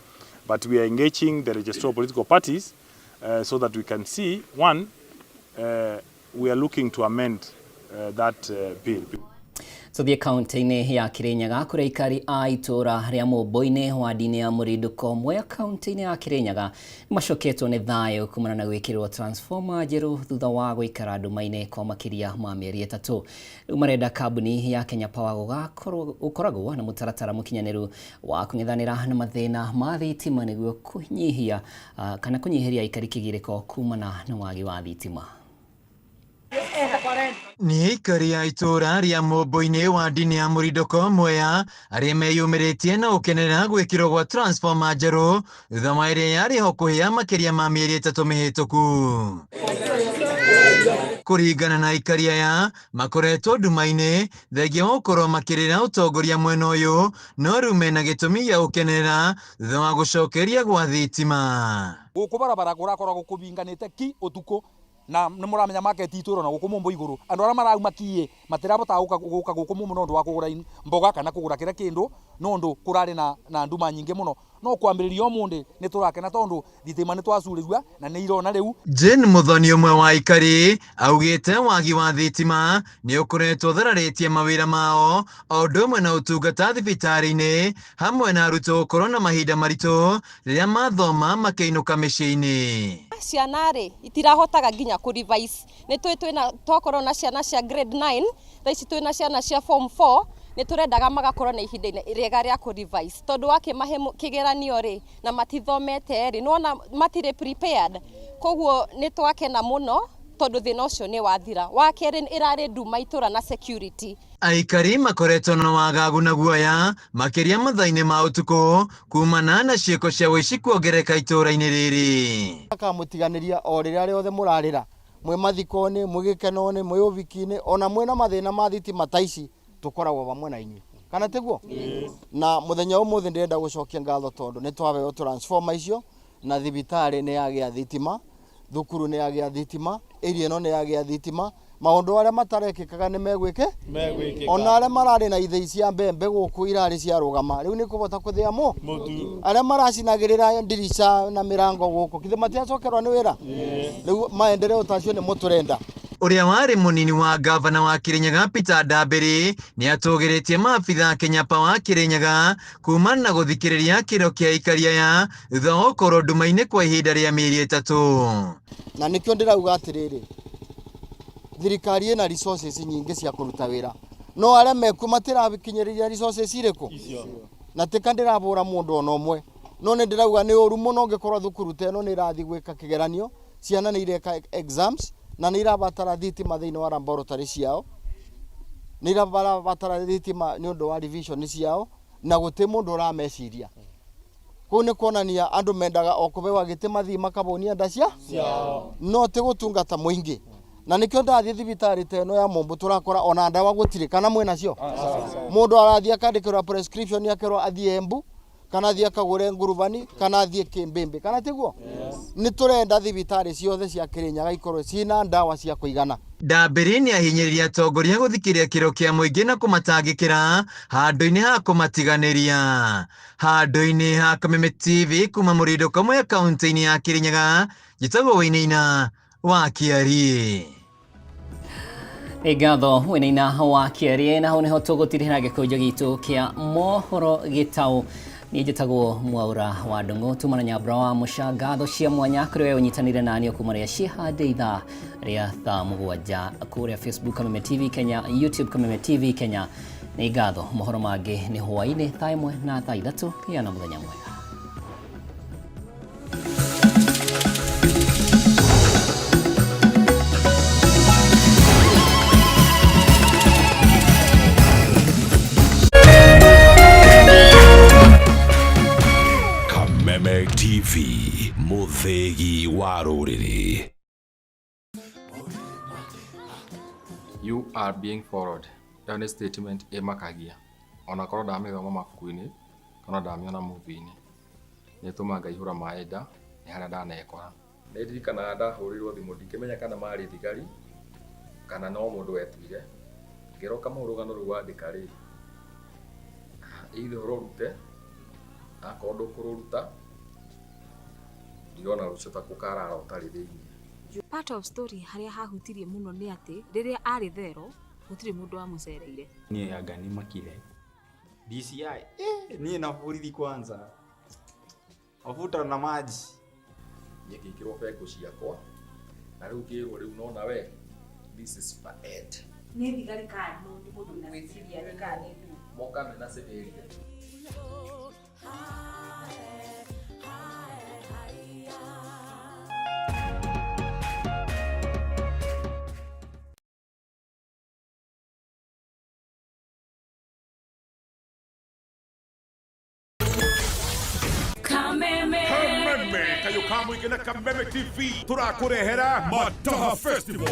But we are engaging the registrar of political parties so that we can see, one, we are looking to amend that bill. So the kaunti-inĩ ya Kirinyaga kũrĩa aikari a itũũra rĩa Mũmbũi-inĩ wadi-inĩ ya Mũrindũko Mwea kaunti-inĩ ya Kirinyaga macoketwo nĩ thayũ kumana na gwĩkĩrwo transformer njerũ thutha wa gũikara nduma-inĩ kwa makĩria ma mĩeri 3. Rĩu marenda kambuni ya Kenya Power gũkoragwo na mũtaratara mũkinyanĩru wa kũng'ethanĩra na mathĩna ma thitima nĩguo kũnyihia kana kũnyihĩria aikari kĩgirĩko kumana na wagi wa thitima. Nĩ aikari a itũũra rĩa Mũmbũi-inĩ wadi-inĩ ya Mũrindũko Mwea arĩa meyumĩrĩtie na gũkenerera gwĩkĩrwo gwa transformer njerũ thutha wa ĩrĩa yarĩ ho kũhĩa makĩria ma mĩeri 3 mĩhĩtũku. Kũringana na aikari aya makoretwo nduma-inĩ thengia wa gũkorwo makĩrĩra ũtongoria mwena ũyũ, no rĩu mena gĩtũmi gĩa gũkenerera thutha wa gũcokeria gwa thitima. Gũkũ barabara kũrakoragwo kũbinganĩte ki ũtukũ na nĩ mũramenya market itũũra na gũkũ Mũmbũi igũrũ. Andũ arĩa marauma kiĩ matirabota gũka gũkũ mũno nĩ ũndũ wa kũgũra mboga kana kũgũra kĩrĩa kĩndũ no ũndũ kũrarĩ na nduma nyingĩ mũno. No kwambĩrĩria ũmũndĩ nĩ tũrakena tondũ thitima nĩ twacurĩrua na nĩ irona rĩu. Jane Muthoni ũmwe wa aikari augĩte wagi wa thitima nĩ ũkoretwo ũthararĩtie mawĩra mao o ũndũ ũmwe na ũtungata thibitarĩ-inĩ hamwe na arutwo gũkorwo na mahinda maritũ rĩrĩa mathoma makĩinũka mĩciĩ-inĩ. Ciana-rĩ itirahotaga nginya kũ-revise. Nĩ twakorwo na ciana cia grade 9 thaa ici twĩna ciana cia form 4 nĩ tũrendaga magakorwo na ihinda rĩega rĩa kũ-revise tondũ wakĩmahe kĩgeranio-rĩ na matithomete-rĩ nĩwona matirĩ prepared. Koguo nĩ twakena mũno tondũ thĩna ũcio nĩ wathira. Wa kerĩ ĩrarĩ nduma itũũra na security. Aikari makoretwo na wagagu na guoya makĩria mathaa-inĩ ma ũtukũ kumana na ciĩko cia ũici kuongereka itũũra-inĩ rĩrĩ. Akamũtiganĩria o rĩrĩa rĩothe mũrarĩra mwĩ mathiko-inĩ mwĩ gĩkeno-inĩ mwĩ ũbiki-inĩ ona mwĩ na mathĩna ma thitima ta ici tũkoragwo bamwe na inyuĩ kana tiguo. Na mũthenya ũmũthĩ ndĩrenda gũcokia ngatho tondũ nĩ twabeo transformer icio na thibitarĩ nĩ yagĩa thitima, thukuru nĩ yagĩa thitima, area ĩno nĩ yagĩa thitima. Maũndũ arĩa matarekĩkaga nĩ megwĩke ona arĩa mararĩ na ithĩi cia mbembe gũkũ irarĩ ciarũgama rĩu nĩ kũbota kũthĩa mũtu. Arĩa maracinagĩrĩra ndirica na mĩrango gũkũ kithe matiacokerwa nĩ wĩra rĩu maendeleo tacio nĩ mũtũrenda. Ũrĩa warĩ mũnini wa gavana wa Kirinyaga Peter Ndambĩrĩ nĩ atũgĩrĩtie maabitha Kenya Power Kirinyaga kumana na gũthikĩrĩria kĩro kĩa aikari aya thutha wa gũkorwo nduma-inĩ kwa ihinda rĩa mĩeri 3. Na nĩkĩo ndĩrauga atĩrĩrĩ thirikari ĩna resources nyingĩ cia kũruta wĩra no arĩa mekuo matirakinyĩrĩria resources irĩkũ na tika ndĩrabũra mũndũ ona ũmwe no nĩ ndĩrauga nĩ ũru mũno ũngĩkorwo thukuru ta ĩno nĩ ĩrathiĩ gwĩka kĩgeranio ciana nĩ ireka exams na nĩ irabatara thitima thĩinĩ wa laboratory ciao nĩ irabatara thitima nĩ ũndũ wa revision ciao na gũtĩ mũndũ ũrameciria. Kũu nĩ kuonania andũ mendaga o kũbewa gĩtĩ mathiĩ makabonia nda ciao no ti gũtungata mũingĩ. Na nĩkĩo ndathiĩ thibitarĩ ta ĩno ya Mũmbũ tũrakora ona ndawa gũtirĩ kana mwĩ nacio. Mũndũ arathiĩ akandĩkĩrwo prescription akerwo athiĩ Embu kana athiĩ akagũre ngurubani kana athiĩ Kĩmbĩmbĩ kana tiguo. Nĩ tũrenda thibitarĩ ciothe cia Kirinyaga ikorwo ciĩna ndawa cia kũigana. Ndambĩrĩ nĩ ahinyĩrĩria atongoria gũthikĩrĩria kĩro kĩa mũingĩ na kũmatangĩkĩra handũ-inĩ ha kũmatiganĩria. Handũ-inĩ ha Kameme TV kuma Mũrindũko Mwea kaunti-inĩ ya Kirinyaga njĩtagwo Wĩinaina wa Kiari. Ngatho Wĩinaina wa Kiari na hau nĩho tũgũtirĩra gĩkũnjo gitũ kĩa mohoro gĩtaũ. Niĩ njĩtagwo Mwaura wa Ndung'u tumana nyambura wa mũca ngatho cia mwanya kũrĩ we ũnyitanĩire naniĩ kuma rĩrĩa ciĩhande ithaa rĩa thaa 7 kũrĩa Facebook Kameme TV Kenya, YouTube Kameme TV Kenya. Nĩ ngatho mohoro mangĩ nĩ hwaĩ-inĩ thaa 1 na thaa 3 gĩa na mũthenya mwega. Kameme TV, mũthegi wa rũrĩrĩ. You are being followed. That statement emakagia. Ona korwo ndamĩthoma mabuku-inĩ kana ndamĩona movie-inĩ. Nĩ tũma ngaihũra maenda nĩ harĩa ndanekora. Nĩ ndirikanaga ndahũrĩrwo thimũ ndikĩmenya kana marĩ thigari kana no mũndũ wetuire. Ngĩroka mũrũgano rũu wandĩka rĩ. either urorute akorwo ndukururuta ndiona rucota kukarara utari thiini. Part of story haria hahutirie muno ni ati riria ari thero gutiri mundu wa mucereire ni agani makire DCI ni na borithi kwanza afuta na maji nyekikirwo pengo ciakwa na riu ngirwo riu nona we this is bad ni thigari ka mundu na weciria ni ka ni moka mena severi. Kameme kayo kamu ikena Kameme TV turakurehera Mataha Festival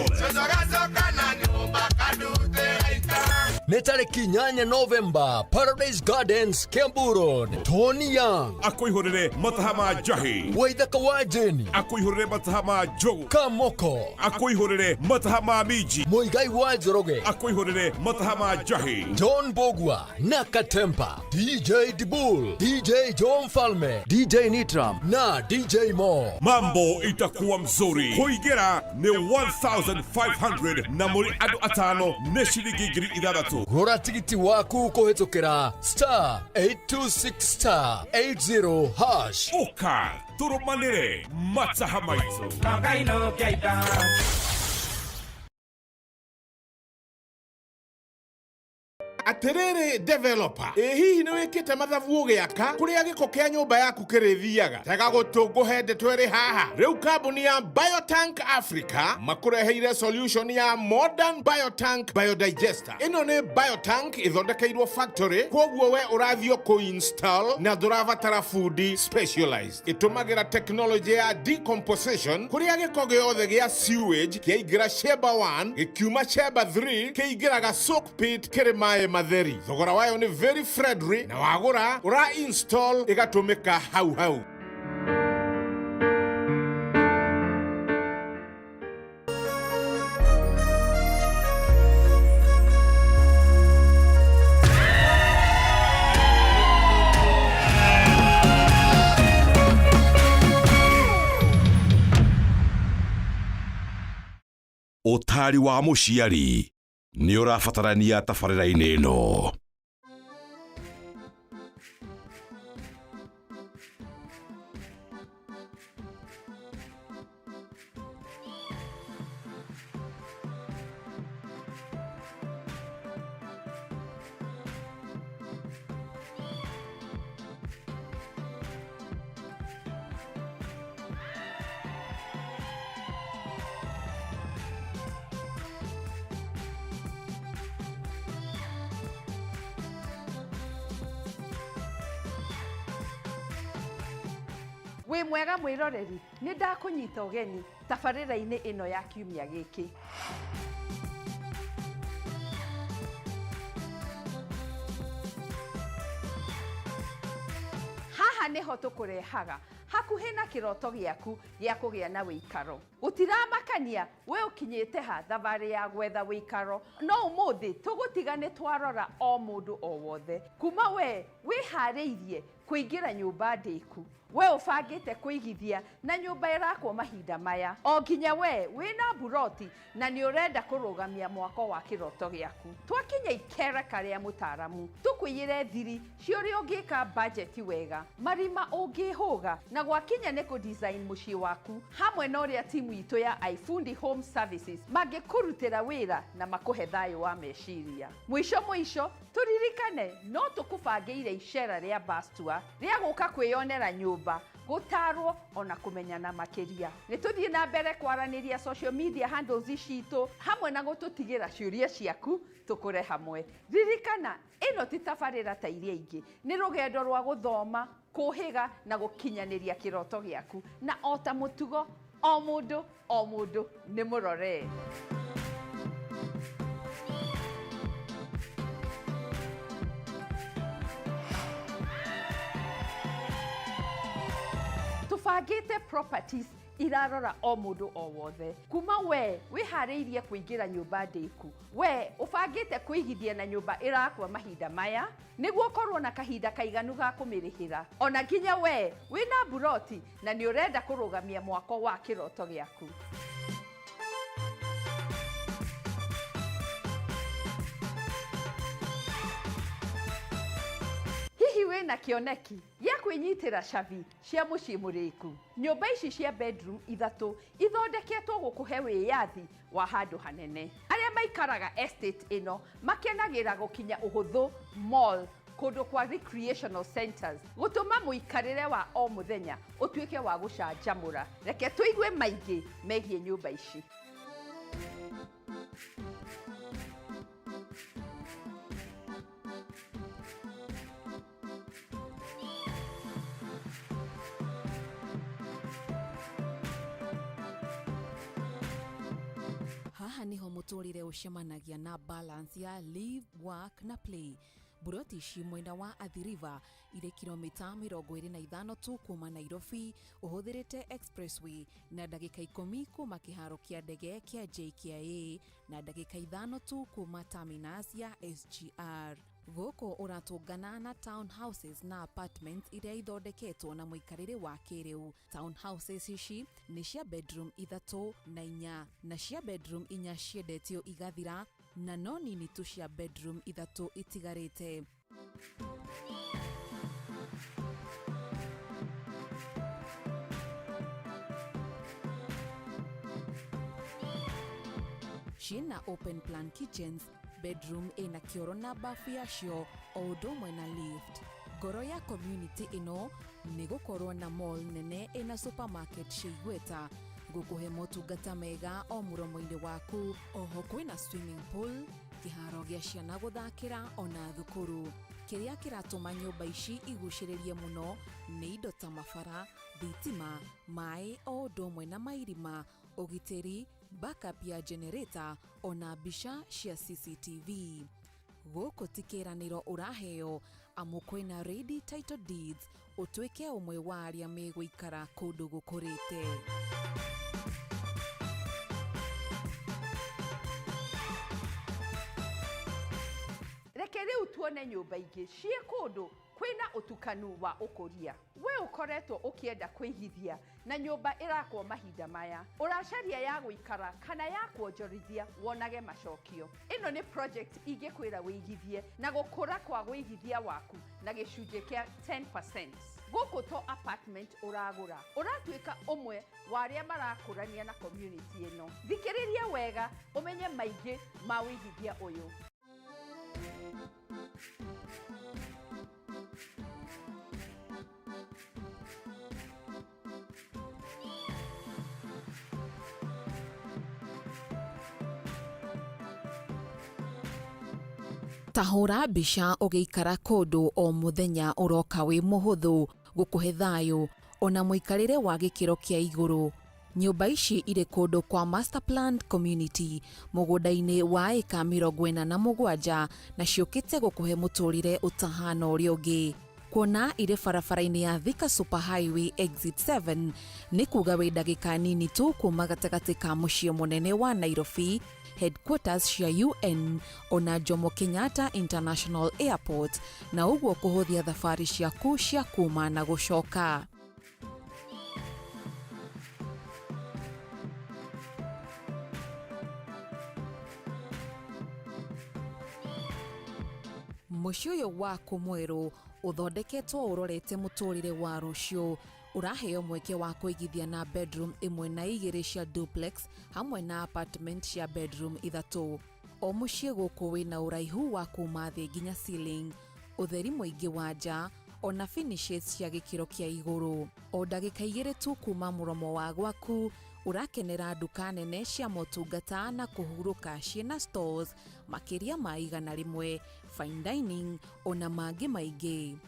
nĩ tarĩki 8 November, Paradise Gardens, Kiambu Road. Tony Young akwĩhũrĩre Mataha ma Njahi, Waithaka wa Jeni akwĩhũrĩre Mataha ma Njogu, Kamoko akwĩhũrĩre Mataha ma Miji, Muigai wa Njoroge akwĩhũrĩre Mataha ma Njahi, John Bogwa na Katempa, DJ Dibul, DJ John Falme, DJ Nitram na DJ Mo. Mambo itakuwa mzuri. Kuingira ni 1500 na muri andu atano ni shilingi 6,000. Gura tigiti waku kuhitukira *826*80#. Uka turumanire Mataha maitu. Aterere developer hihi ni wikite mathabu ugiaka kuria giko kia nyumba yaku kirithiaga tega gutunguhe ndetweri haha riu kambuni ya Biotank Africa makureheire solution ya modern Biotank biodigester. Ino ni Biotank ithondekeirwo factory kwoguo we urathio kuinstall na ndurabatara food specialized. Itumagira technology ya decomposition kuria giko giothe gia sewage kiaigira chamber 1 gikiuma chamber 3 kiaigiraga soak pit kiri mae matheri. Thogora wayo ni very friendly na wagura ura install igatumika hau hau. Utari wa muciari ni urabatarania tabarĩra-inĩ ĩno. We mwega mwiroreri ni ndakunyita ugeni tabarĩra-inĩ ĩno ya kiumia gĩkĩ. Haha niho tukurehaga hakuhi na kiroto giaku gia kugia na wikaro. Utiramakania we ukinyite ha thabarĩ ya gwetha wikaro no umuthi tugutiga ni twarora o mundu o wothe kuma we wihariirie kuingira nyumba ndiku we ufangite kuigithia na nyumba irakwo mahinda maya o nginya we wina buroti na ni urenda kurugamia mwako wa kiroto giaku. Twakinya ikera karia mutaramu tukwiyire thiri ciori ungika budget wega marima ungihuga na gwakinya ni ku design mucii waku hamwe na uria timu itu ya iFundi Home Services mangikurutira wira na makuhe thayo wa meciria. Mwisho turirikane no tukubangiire icera ria bus tour ria guka kwiyonera nyumba gutarwo ona kumenyana makiria. Nituthie na mbere kwaraniria social media handles icitu hamwe na gututigira ciuria ciaku tukure hamwe. Ririkana ino ti tabarĩra ta iria ingi ni rugendo rwa guthoma kuhiga na gukinyaniria kiroto giaku na ota mutugo o mundu ni murore. Tufagite properties irarora o mundu o wothe. Kuma we wihariirie kuingira nyumba ndiku, we ubangite kuigithia na nyumba irakwa mahinda maya niguo korwo na kahinda kaiganu ga kumirihira. Ona nginya we wina buroti na ni urenda kurugamia mwako wa kiroto giaku. Hihi wina kioneki ya kwinyitira shavi cia mucii muriku? Nyumba ici cia bedroom ithatu ithondeketwo gukuhe wiyathi wa handu hanene. Aria maikaraga estate ino makenagira gukinya uhuthu mall, kundu kwa recreational centers, gutuma muikarire wa o muthenya utuike wa gucanjamura. Reke tuigue maingi megie nyumba ici. Haha niho muturire ucemanagia na balance ya live, work na play. Buroti ici mwena wa Athi River ire kilomita 25 tu kuma Nairobi uhuthirite expressway na dakika 10 kuma kiharo kia ndege kia JKIA na dakika 5 tu kuma terminus ya SGR. Goko uratungana na townhouses na apartments iria ithondeketwo na muikarire wa kiriu. Townhouses ici ni cia bedroom 3 na 4 na cia bedroom 4 ciendetio igathira na no nini tu cia bedroom 3 itigarite. Ciina open plan kitchens, bedroom ina kioro na bafu yacio o undu umwe na lift. Ngoro ya community ino ni gukorwo na mall nene ina supermarket ciigweta gukuhe motungata mega o muromo-ini waku. Oho kwina swimming pool, kiharo gia ciana guthakira ona thukuru. Kiria kiratuma nyumba ici iguciririe muno ni indo ta mabara, thitima, mai o undu umwe na mairima, ugitiri, backup ya generator ona mbica cia CCTV. Goko tikiraniro uraheo amu kwina ready title deeds utuike umwe wa aria megwikara kundu gukurite. Reke riu tuone nyumba ingi cie kundu kwina utukanu wa ukuria. We ukoretwo ukienda kwigithia na nyumba irakwo mahinda maya, uracaria ya guikara kana ya kuonjorithia wonage macokio. Ino ni project ingikwira wigithie na gukura kwa wigithia waku na gicunje kia 10%. Guku to apartment uragura uratuika umwe wa aria marakurania na community ino. Thikiriria wega umenye maingi ma wigithia uyu. Tahura mbica ugiikara kundu o muthenya uroka wi muhuthu gukuhe thayu ona muikarire wa gikiro kia iguru. Nyumba ici ire kundu kwa master planned community mugunda-ini wa eka 47 na ciukite gukuhe muturire utahana uria ungi. Kuona ire barabara-ini ya Thika Super Highway exit 7 ni kuga wi ndagika nini tu kuma gatagati ka mucii munene wa Nairobi, headquarters cia UN ona Jomo Kenyatta International Airport, na uguo kuhuthia thafari ciaku cia kuma na gucoka. Mucii uyu waku mweru uthondeketwo urorete muturire wa rucio. Uraheo mweke wa kuigithia na bedroom 1 na 2 cia duplex hamwe na apartment cia bedroom 3. O mucii guku wina uraihu wa kuma thi nginya ceiling, utheri muingi wa nja ona finishes cia gikiro kia iguru. O ndagika 2 tu kuma muromo wa gwaku urakenera nduka nene cia motungata na kuhuruka ciena stores makiria ma 100, fine dining ona mangi maingi.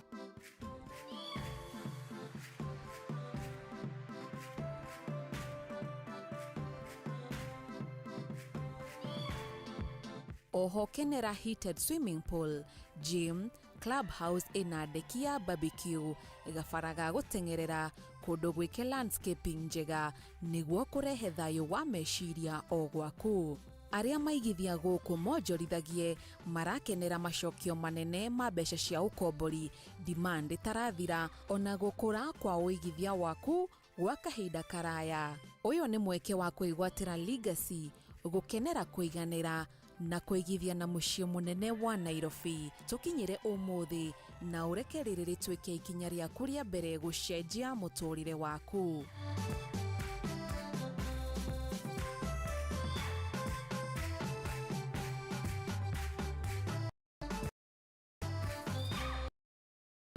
Oho kenera heated swimming pool, gym, clubhouse ina deki ya barbecue, gabara ga gutengerera, kũndũ gwĩke landscaping njega nĩguo kũrehe thayũ wa meciria o gwaku. Arĩa maigithia gũkũ monjorithagie marakenera macokio manene ma mbeca cia ũkombori, demand ĩtarathira, ona gũkũra kwa ũigithia waku gwa kahinda karaya. Ũyũ nĩ mweke wa kwĩgwatĩra legacy, gũkenera kũiganĩra na kũigithia na mũciĩ mũnene wa Nairobi. Tũkinyĩre ũmũthĩ na ũreke rĩrĩ rĩtuĩke ikinya rĩaku rĩa mbere gũcenjia mũtũrĩre waku.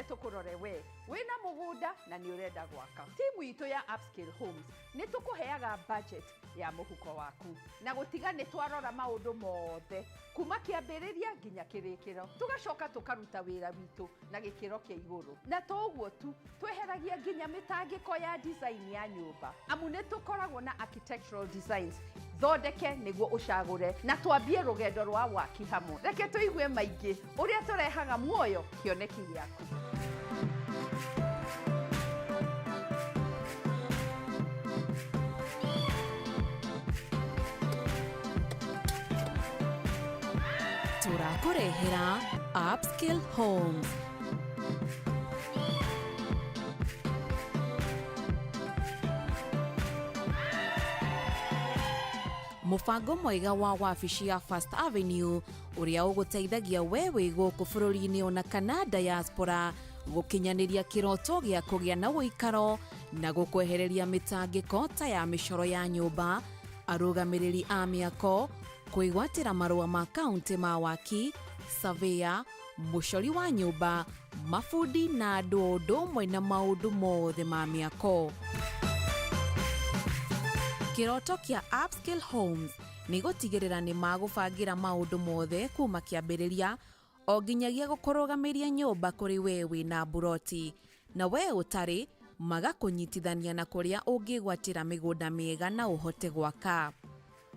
tukurore we wina mugunda na ni urenda gwaka. Timu itu ya Upscale Homes ni tukuheaga budget ya muhuko waku na gutiga ni twarora maundu mothe kuma kiambiriria nginya kirikiro, tugacoka tukaruta wira witu na gikiro kia iguru. Na to uguo tu, tweheragia nginya mitangiko ya design ya nyumba, amu ni tukoragwo na architectural designs thondeke niguo ucagure na twambie rugendo rwa waki hamwe. Reke tuigue maingi uria turehaga muoyo kioneki giaku. Turakurehera Upscale Homes. Mũbango mwega wa wabici ya First Avenue uria ũgũteithagia we wĩ gũkũ bũrũri-inĩ ona kana diaspora gũkinyanĩria kĩroto gĩa kũgĩa na ũikaro na gũkwehereria mĩtangĩko ta ya mĩcoro ya nyũmba, arũgamĩrĩri a mĩako, kwĩgwatĩra marũa ma kaunti ma waki, surveyor, mũcori wa nyũmba, mabundi na andũ ũndũ ũmwe na maũndũ mothe ma mĩako. Kĩroto kĩa Upscale Homes nĩ gũtigĩrĩra nĩ magũbangira maũndũ mothe kuma kĩambĩrĩria o nginyagia gũkũrũgamĩria nyũmba kũrĩ we wĩna buroti, na we ũtarĩ magakũnyitithania na kũrĩa ũngĩgwatĩra mĩgũnda mĩega na ũhote gwaka.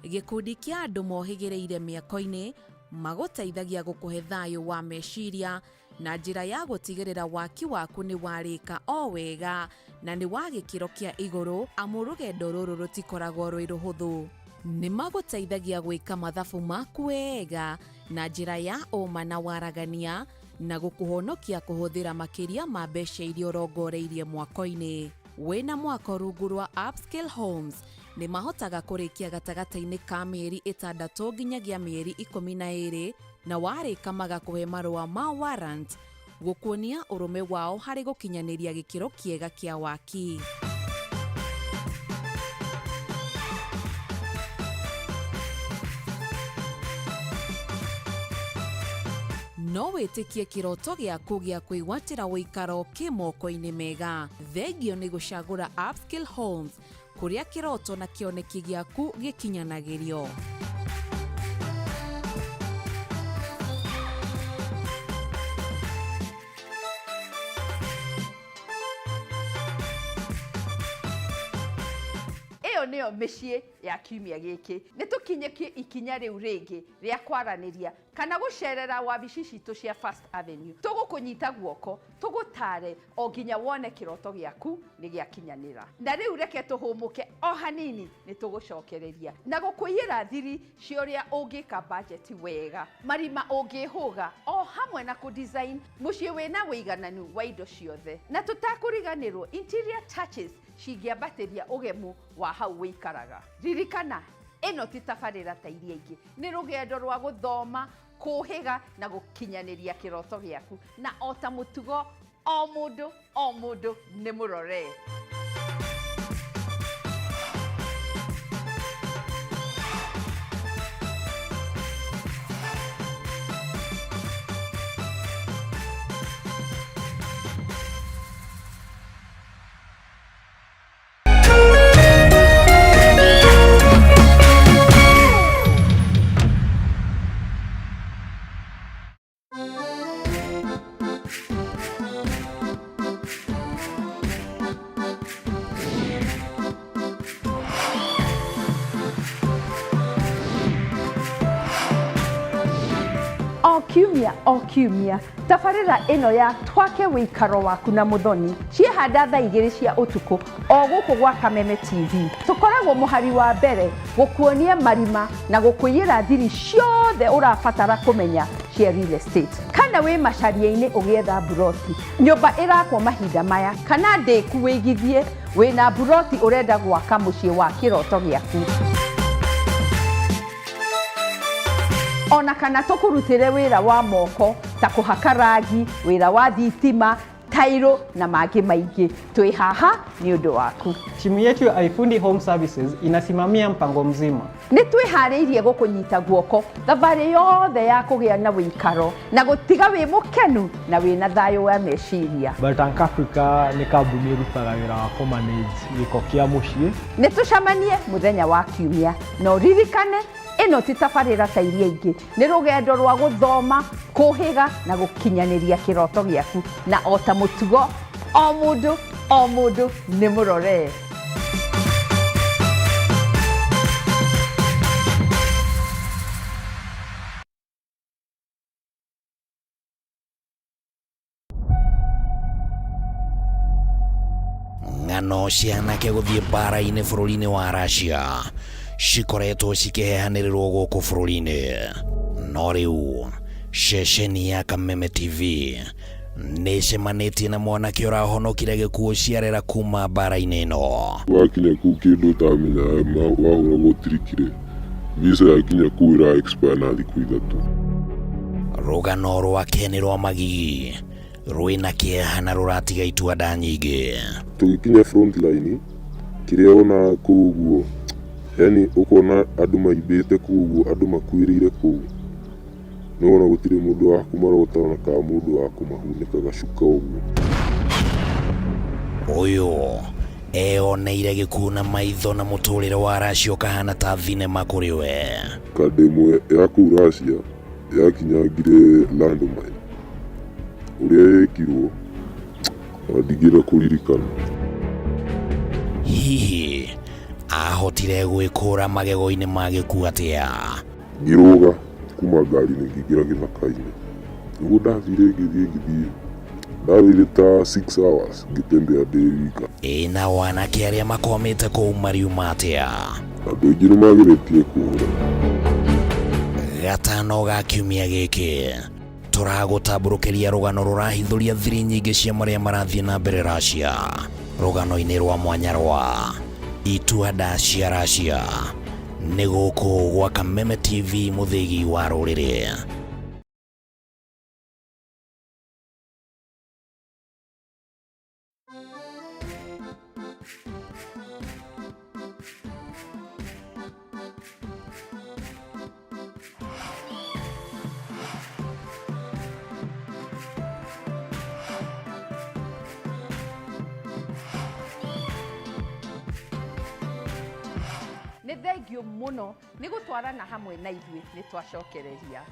Gĩkundi kĩa andũ mohĩgĩrĩire mĩako-inĩ magũteithagia gũkũhe thayũ wa meciria na njĩra ya gũtigĩrĩra waki waku nĩ warĩka o wega na nĩ wa gĩkĩro kĩa igũrũ, amu rũgendo rũrũ rũtikoragwo rwĩ rũhũthũ. Nĩ magũteithagia gwĩka mathabu maku wega na njĩra ya ũma na waragania na gũkũhonokia kũhũthĩra makĩria ma mbeca iria ũrongoreirie mwako-inĩ. Wĩna mwako rungu rwa Upscale Homes nĩ mahotaga kũrĩkia gatagatĩ-inĩ ka mĩeri 6 nginyagia mĩeri 12 na warĩka magakũhe marũa ma warrant gũkuonia ũrũme wao harĩ gũkinyanĩria gĩkĩro kĩega kĩa waki. No wĩtĩkie kĩroto gĩaku gĩa kwĩgwatĩra ũikaro kĩ moko-inĩ mega. Thengio nĩ gũcagũra Upscale Homes kũrĩa kĩroto na kĩoneki gĩaku gĩkinyanagĩrio. Iyo niyo mĩciĩ ya kiumia gĩkĩ. Nĩ tũkinyĩkie ikinya rĩu rĩngĩ rĩa kwaranĩria kana gũcerera wabici citũ cia First Avenue. Tũgũkũnyita guoko, tũgũtare o nginya wone kĩroto gĩaku nĩ gĩakinyanĩra. Na rĩu reke tũhũmũke o hanini nĩ tũgũcokereria na gũkũiyĩra thiri cia ũrĩa ũngĩka budget wega, marima ũngĩhũga o hamwe na kũ-design mũciĩ wĩna wĩigananu wa indo ciothe. Na tũtakũriganĩrwo interior touches cingĩambatĩria ũgemu wa hau wĩikaraga. Ririkana, ĩno ti tabarĩra ta iria ingĩ, nĩ rũgendo rwa gũthoma, kũhĩga na gũkinyanĩria kĩroto gĩaku, na o ta mũtugo o mũndũ nĩ mũrore. o kiumia tabarĩra ĩno ya twake wĩikaro waku na mũthoni ciehanda thaa 2 cia ũtukũ o gũkũ gwa Kameme TV. Tũkoragwo mũhari wa mbere gũkuonia marima na gũkũiyĩra thiri ciothe ũrabatara kũmenya cia real estate. Kana wĩ macaria-inĩ ũgĩetha buroti, nyũmba ĩrakwo mahinda maya, kana ndĩku wĩigithie wĩna buroti ũrenda gwaka mũciĩ wa kĩroto gĩaku. Ona kana tũkũrutĩre wĩra wa moko ta kũhaka rangi, wĩra wa thitima, tairo na mangĩ maingĩ. Twĩ haha nĩ ũndũ waku. Timu yetu ya Ifundi Home Services inasimamia mpango mzima. Nĩ twĩharĩirie gũkũnyita guoko thabarĩ yothe ya kũgĩa na wĩikaro na gũtiga wĩ mũkenu na wĩna thayũ wa meciria. Baltank Africa nĩ kambuni ĩrutaga wĩra wa kũmanage gĩko kĩa mũciĩ. Nĩ tũcemanie mũthenya wa kiumia, no ririkane ĩno ti tabarĩra ta iria ingĩ, nĩ rũgendo rwa gũthoma, kũhĩga na gũkinyanĩria kĩroto gĩaku, na o ta mũtugo o mũndũ nĩ mũrore. Ng'ano cia anake gũthiĩ mbara-inĩ bũrũri-inĩ wa Russia cikoretwo cikĩheanĩrĩrwo gũkũ bũrũri-inĩ, no rĩu ceceni ya Kameme TV nĩ cemanĩtie na mwanake ũrahonokire gĩkuũ ciarera kuma mbara-inĩ ĩno. Wakinya kũu kĩndũ ũtamenya wahũra gũtirikire, visa yakinya kũu ĩra expire na thikũ 3. Rũgano rwake nĩ rwa magigi, rwĩna kĩeha na rũratiga itua nda nyingĩ. Tũgĩkinya front line kĩrĩa ona kũu ũguo, yani ũkona andũ maibĩte kũu ũguo, andũ makuĩrĩire kũu, no ona gũtirĩ mũndũ wa kũmarota ona ka mũndũ wa kũmahunĩka gacuka ũguo. Ũyũ eyoneire gĩkuũ na maitho na mũtũrĩre wa Russia ũkahana ta thinema kũrĩ we. Kande ĩmwe ya kũu Russia yakinyangire landmine ũrĩa yekirwo ndigĩra kũririkana. Hihi ahotire gwĩkũra magego-inĩ ma gĩkuũ atĩa? Ngĩrũga kuma ngari-inĩ ngĩingĩra gĩthaka-inĩ, nĩguo ndathire ngĩthiĩ ndarĩire ta 6 hours ngĩtembea ndĩ wika. Ĩna wanake arĩa makomete kũu mariuma atĩa? Andũ aingĩ nĩ mageretie kũũra. Gatano ga kiumia gĩkĩ tũragũtambũrũkĩria rũgano rũrahithũria thiri nyingĩ cia marĩa marathiĩ na mbere Russia. Rũgano-inĩ rwa mwanya rwa itua nda cia Russia nĩ gũkũ gwa Kameme TV, mũthĩgi wa rũrĩrĩ. Nĩ thengiũ mũno nĩ gũtwarana hamwe na ithuĩ nĩ twacokereria.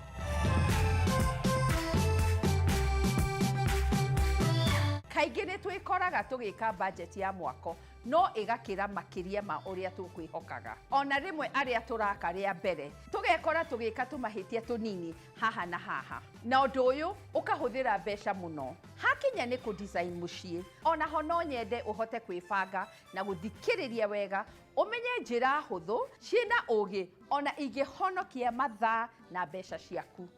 Kaingĩ nĩ twĩkoraga tũgĩka budget ya mwako, no ĩgakĩra makĩria ma ũrĩa tũkwĩhokaga. Ona rĩmwe arĩa tũraka rĩa mbere tũgekora tũgĩka tũmahĩtia tũnini haha na haha, na ũndũ ũyũ ũkahũthĩra mbeca mũno. Hakinya nĩ kũ-design mũciĩ, ona ho no nyende ũhote kwĩbanga na gũthikĩrĩria wega, ũmenye njĩra hũthũ ciĩna ũgĩ ona ingĩhonokia mathaa na mbeca ciaku.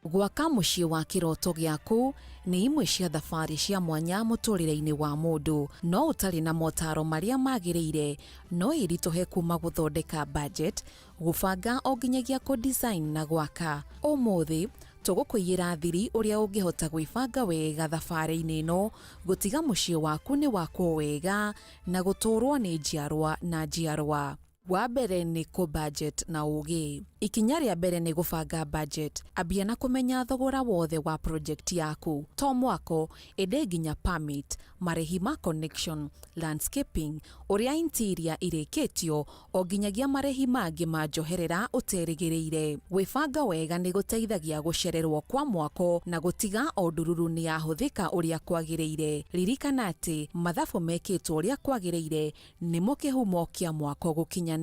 Gwaka mũciĩ wa kĩroto gĩaku nĩ imwe cia thabarĩ cia mwanya mũtũrĩre-inĩ wa mũndũ, no ũtarĩ na motaro marĩa magĩrĩire no ĩritũhe kuma gũthondeka budget, gũbanga o nginyagia kũ-design na gwaka. Ũmũthĩ tũgũkũiyĩra thiri ũrĩa ũngĩhota gwĩbanga wega thabarĩ-inĩ ĩno, gũtiga mũciĩ waku nĩ wakwo wega na gũtũrwo nĩ njiarwa na njiarwa. Wa mbere ni ku budget na ugi. Ikinya rĩa mbere ni gubanga budget. Ambia na kumenya thogora wothe wa project yaku. To mwako, ende nginya permit, marehi ma connection, landscaping, uria interior irikitio, o nginyagia marehi mangĩ ma njoherera uterĩgĩrĩire. Gwĩbanga wega ni guteithagia gucererwo kwa mwako na gutiga o ndururu ni yahuthika uria kwagĩrĩire. Ririkana atĩ mathabu mekĩtwo uria kwagĩrĩire nĩmo kĩhumo kĩa mwako gũkinyanĩra.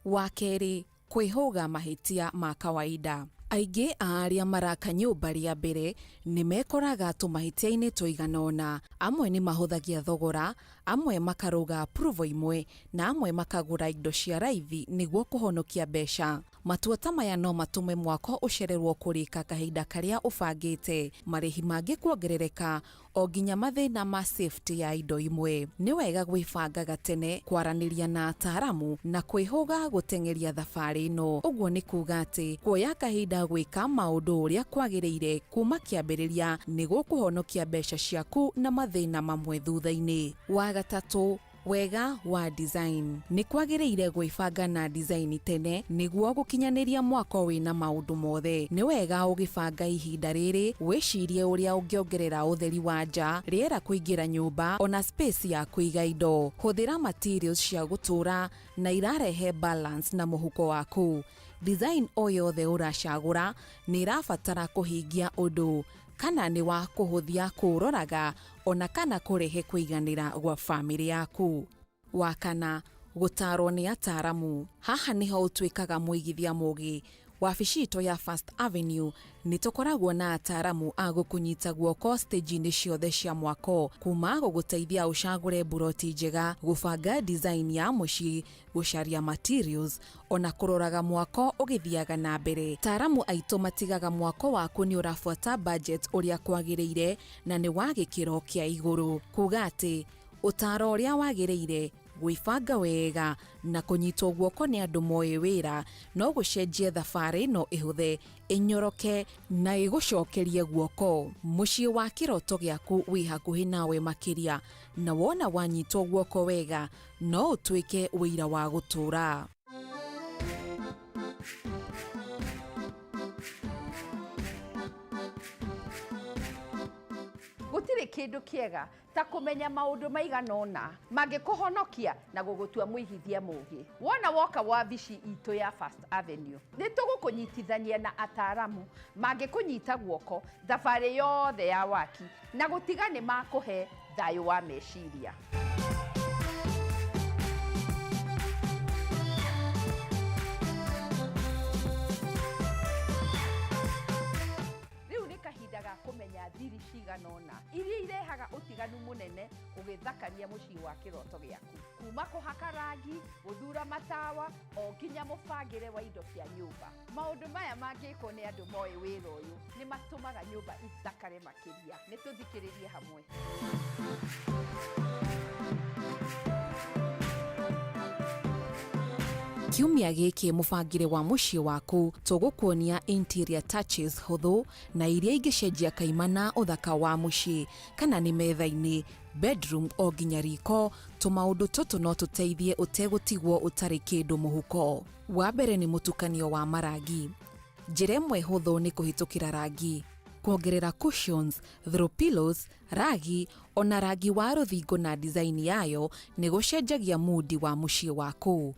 Wa kerĩ, kwĩhũga mahĩtia ma kawaida. Aingĩ arĩa maraka nyũmba rĩa mbere nimekoraga tũmahĩtia-inĩ tũiganona. Amwe ni mahũthagia thogora, amwe makaruga approval imwe, na amwe makagũra indo cia raithi nĩguo kũhonokia mbeca. Matua ta maya no matume mwako ũcererwo kũrĩka kahinda karĩa ũbangĩte, marĩhi mangĩ kuongerereka, o nginya mathĩna ma safety ya indo imwe. Nĩ wega gwĩbanga gatene, kwaranĩria na ataaramu na kwĩhũga gũteng'eria thabarĩ ĩno. Ũguo nĩ kuga atĩ kuoya kahinda gwĩka maũndũ ũrĩa kwagĩrĩire kuma kĩambĩrĩria nĩguo kũhonokia mbeca ciaku na mathĩna mamwe thutha-inĩ. Wa gatatũ, wega wa design. Ni kwagĩrĩire gwĩbanga na design tene nĩguo gũkinyanĩria mwako wĩna maũndũ mothe. Nĩ wega ũgĩbanga ihinda rĩrĩ, wĩcirie ũrĩa ũngĩongerera ũtheri wa nja, rĩera kũingĩra nyũmba, ona space ya kũiga indo. Hũthĩra materials cia gũtũra na irarehe balance na mũhuko waku. Design o yothe ũracagũra nĩ ĩrabatara kũhingia ũndũ, kana nĩ wa kũhũthia kũroraga, ona kana kũrehe kũiganĩra gwa family yaku. Wa kana, gũtarwo nĩ ataaramu. Haha nĩho ũtuĩkaga mũigithia mũũgĩ. Wabici itũ ya First Avenue nĩ tũkoragwo na ataaramu a gũkũnyita guoko stage-inĩ ciothe cia mwako, kuma gũgũteithia ũcagũre buroti njega, gũbanga design ya mũciĩ, gũcaria materials, ona kũroraga mwako ũgĩthiaga na mbere. Ataaramu aitũ matigaga mwako waku nĩ ũrabuata budget ũrĩa kwagĩrĩire na nĩ wa gĩkĩro kĩa igũrũ. Kuga atĩ ũtaaro ũrĩa wagĩrĩire, gwĩbanga wega na kũnyitwo guoko nĩ andũ moĩ wĩra no gũcenjie thabarĩ ĩno ĩhũthe, ĩnyoroke na ĩgũcokerie guoko. Mũciĩ wa kĩroto gĩaku wĩ hakuhĩ nawe makĩria, na wona wanyitwo guoko wega no ũtuĩke wĩira wa gũtũra. Gũtirĩ kĩndũ kĩega ta kũmenya maũndũ maiganona mangĩkũhonokia na gũgũtua mũigithia mũũgĩ. Wona woka wabici itũ ya First Avenue, nĩ tũgũkũnyitithania na ataaramu mangĩkũnyita guoko thabarĩ yothe ya waki na gũtiga nĩ makũhe thayũ wa meciria. Kahinda ga kũmenya thiri ciganona iria irehaga ũtiganu mũnene ũgĩthakania mũciĩ wa kĩroto gĩaku. Kuma kũhaka rangi, gũthura matawa, o nginya mũbangĩre wa indo cia nyũmba. Maũndũ maya mangĩkwo nĩ andũ moĩ wĩra ũyũ nĩ matũmaga nyũmba ithakare makĩria. Nĩ tũthikĩrĩrie hamwe. Kiumia gĩkĩ mũbangĩre wa mũciĩ waku tũgũkuonia interior touches hũthũ na iria ingĩcenjia kaimana ũthaka wa mũciĩ, kana nĩ metha-inĩ, bedroom o nginya riko. Tũmaũndũ tũtũ no tũteithie ũtegũtigwo ũtarĩ kĩndũ mũhuko. Wa mbere nĩ mũtukanio wa marangi. Njĩra ĩmwe hũthũ nĩ kũhĩtũkĩra rangi, kuongerera cushions, throw pillows, ragi, ona rangi wa rũthingo na design yayo nĩ gũcenjagia mood wa mũciĩ waku.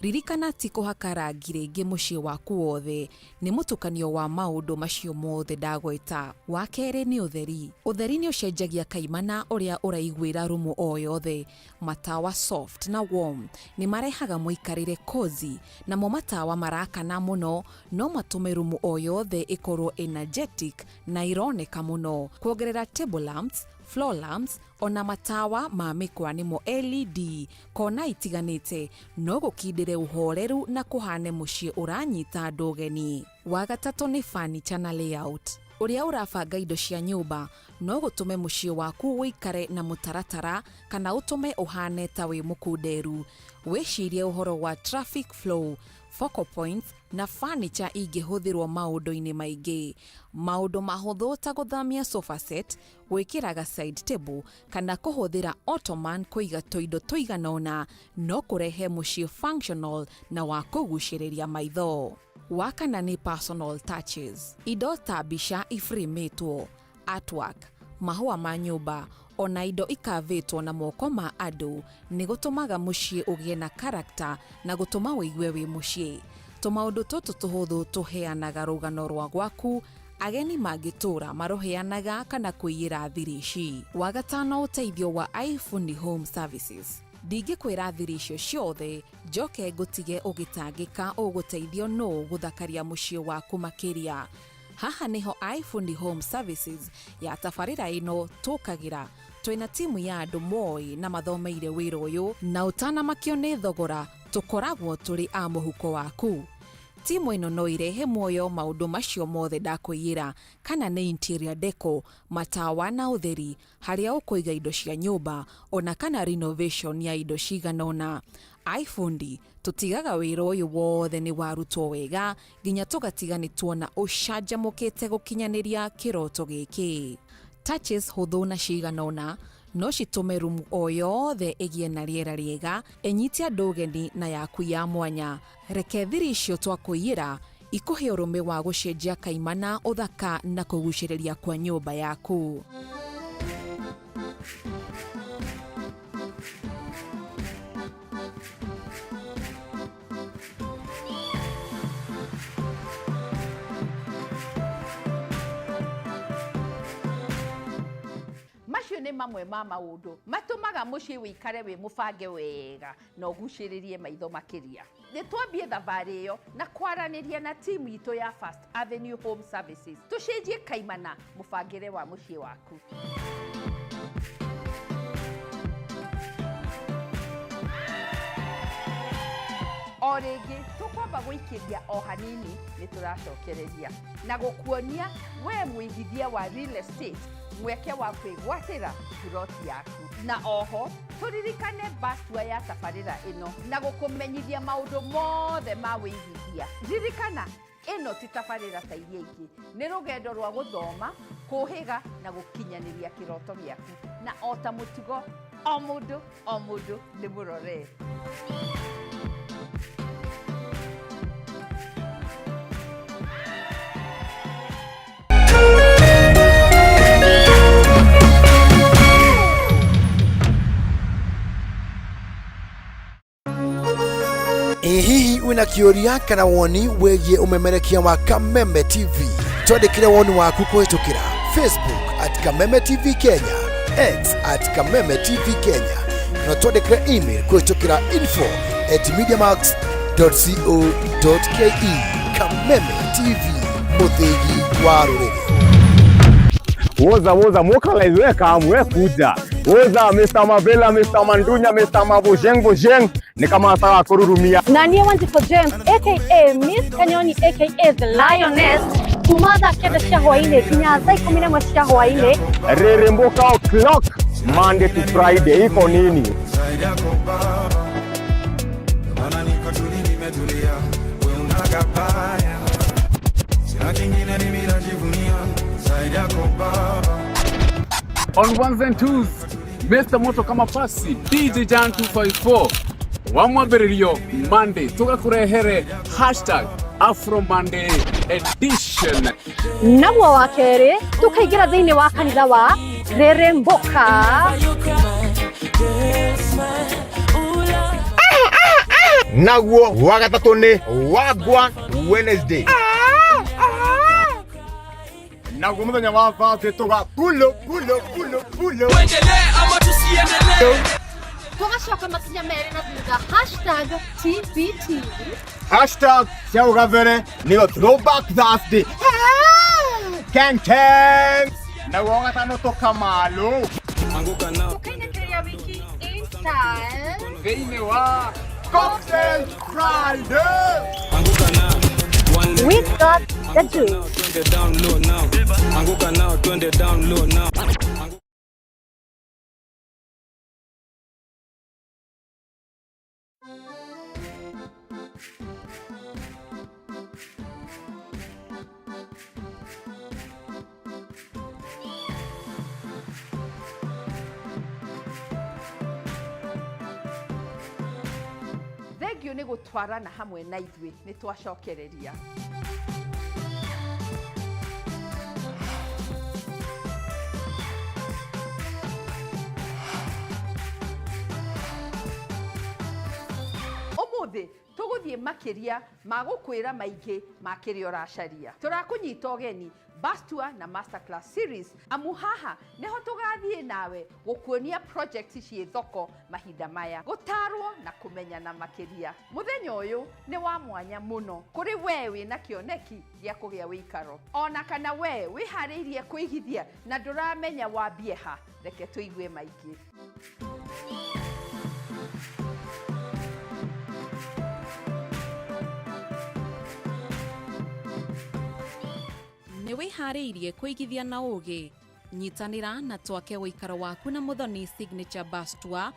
Ririkana ti kũhaka rangi rĩngĩ mũciĩ waku wothe, nĩ mũtukanio wa maũndũ macio mothe ndagweta. Wa kerĩ nĩ ũtheri. Ũtheri nĩ ũcenjagia kaimana ũrĩa ũraiguĩra rumu o yothe. Matawa soft na warm nĩ marehaga mũikarĩre cozy, namo matawa marakana mũno no matũme rumu o yothe ĩkorwo energetic na ironeka mũno. Kuongerera table lamps, floor lamps, ona matawa ma mĩkwa nĩmo LED, kona itiganĩte no gũkindĩre ũhoreru na kũhane mũciĩ ũranyita andũ ũgeni. Wa gatatũ nĩ furniture na layout. Ũrĩa ũrabanga indo cia nyũmba no gũtũme mũciĩ waku wĩikare na mũtaratara, kana ũtũme ũhane ta wĩ mũkunderu. Wĩcirie ũhoro wa traffic flow. focal points na furniture ingĩhũthĩrwo maũndũ-inĩ maingĩ. Maũndũ mahũthũ ta gũthamia sofa set, gwĩkĩraga side table kana kũhũthĩra ottoman kũiga tũindo tũiganona no kũrehe mũciĩ functional na wa kũgucĩrĩria maitho. Wa kana nĩ personal touches. Indo ta mbica ifrimetwo, artwork, mahũa ma nyũmba, ona indo ikavĩtwo na moko ma andũ nĩ gũtũmaga mũciĩ ũgĩe na character na gũtũma wĩigue wĩ mũciĩ. Tũmaũndũ tũtũ tũhũthũ tũheanaga rũgano rwa gwaku, ageni mangĩtũra maroheanaga kana kũiyĩra thiri ici. Wa gatano, ũteithio wa iFundi Home Services. Ndingĩkwĩra thiri icio ciothe, njoke ngũtige ũgĩtangĩka ũgũteithio no gũthakaria mũciĩ waku makĩria. Haha niho iFundi Home Services ya tabarĩra ĩno tũkagĩra. Twĩna timu ya andũ moĩ na mathomeire wĩra ũyũ na ũtanamakio nĩ thogora, tũkoragwo tũrĩ a mũhuko waku. Timu ĩno no irehe muoyo maũndũ macio mothe ndakwĩyĩra, kana nĩ interior deco, matawa na ũtheri, harĩa ũkũiga indo cia nyũmba, ona kana renovation ya indo ciganona. iFundi tutigaga wĩra ũyũ wothe nĩ warutwo wega, nginya tũgatiga nĩ tuona ũcanjamũkĩte gũkinyanĩria kĩroto gĩkĩ. Touches hũthũ na ciganona no citũme rumu o yothe ĩgĩe na rĩera rĩega, ĩnyite andũ ũgeni na yaku ya mwanya. Reke thiri icio twakũiyĩra ikũhe ũrũme wa gũcenjia kaimana ũthaka na kũgucĩrĩria kwa nyũmba yaku. Macio nĩ mamwe ma maũndũ matũmaga mũciĩ wĩikare wĩ mũbange wega na ũgucĩrĩrie maitho makĩria. Nĩ twambie thabarĩ ĩyo na kwaranĩria na timu itũ ya First Avenue Home Services tũcenjie kaimana mũbangĩre wa mũciĩ waku. O rĩngĩ tũkwamba gũikĩria o hanini nĩ tũracokereria na gũkuonia we mũigithia wa real estate mweke wa kwĩgwatĩra ploti yaku. Na oho tũririkane bastua ya tabarĩra ĩno na gũkũmenyithia maũndũ mothe ma wĩigithia. Ririkana ĩno ti tabarĩra ta iria ingĩ, nĩ rũgendo rwa gũthoma, kũhĩga na gũkinyanĩria kĩroto gĩaku. Na o ta mũtugo, o mũndũ nĩ mũrore. Hihi wina kĩũria kana woni wĩgiĩ umemerekia wa Kameme TV? Twandĩkĩre woni waku kũhĩtũkĩra Facebook @Kameme TV Kenya, X @Kameme TV Kenya, na twandĩkĩre email kũhĩtũkĩra info@mediamax.co.ke. Kameme TV, mũthĩgi wa rũrĩrĩ. Woza mwokalaiwe kamwe kuja. Woza Mr. Mavela, Mr. Mandunya, Mr. Mabujeng ni kama sawa kururumia. Nani Wanjiko James aka Miss Kanyoni aka The Lioness kumaza kenda shahwaine kinyaza 11 shahwaine Reremboka o'clock Monday to Friday iko nini? On ones and twos, Mr. Moto kama pasi, DJ Jan 254. Wamwabererio Monday, toka kurehere #Afro Monday Edition. Nabwo wakere, tukaigira thĩinĩ wa kanitha wa Reremboka. Naguo wagatatũ nĩ Wagwa Wednesday. Naguo mũthenya wa Thursday tuga pulo. Tuendelee ama tusiendelee? Tugacoka makinya merĩ na thutha #TBT. #Ciaugavere nĩyo Throwback Thursday. Ken. Naguo wagatano tukamalo. Anguka nao. Tukainĩkĩria wiki in style. Thĩinĩ wa Cocktail Friday. We've got the juice. Twende down low now. Anguka now, twende down low now. Thengio nĩ gũtwarana hamwe na ithuĩ nĩ twacokereria. Ũmũthĩ tũgũthiĩ makĩria ma gũkwĩra maingĩ ma kĩrĩa ũracaria. Tũrakũnyita ũgeni bus tour na masterclass series amu haha niho tugathiĩ nawe gũkuonia project ciĩ thoko mahinda maya, gũtarwo na kũmenyana makĩria. Mũthenya ũyũ nĩ wa mwanya mũno kũrĩ we wĩna kĩoneki gĩa kũgĩa wĩikaro, ona kana we wĩharĩirie kũigithia na ndũramenya wambie ha. Reke tũigue maingĩ. Nĩ wĩharĩirie kũigithia na ũgĩ? Nyitanĩra na twake wĩikaro waku na Muthoni Signature Bus Tour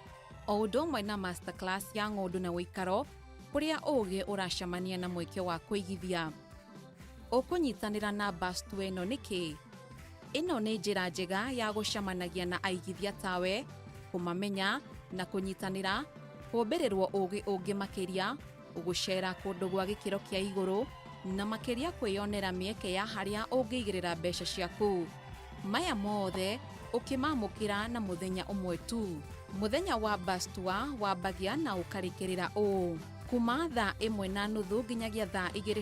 o ũndũ ũmwe na masterclass ya ng'ũndũ na wĩikaro kũrĩa ũgĩ ũracemania na mweke wa kũigithia. Ũkũnyitanĩra na bus tour ĩno nĩkĩ? Ĩno nĩ njĩra njega ya gũcemanagia na aigithia tawe, kũmamenya na kũnyitanĩra, kũmbĩrĩrwo ũgĩ ũngĩ makĩria, gũcera kũndũ gwa gĩkĩro kĩa igũrũ na makĩria kwĩyonera mĩeke ya harĩa ũngĩigĩrĩra mbeca ciaku. Maya mothe ũkĩmamũkĩra na mũthenya ũmwe tu. Mũthenya wa bus tour wambagia na ũkarĩkĩrĩra ũũ kuma thaa 1:30 nginyagia thaa 2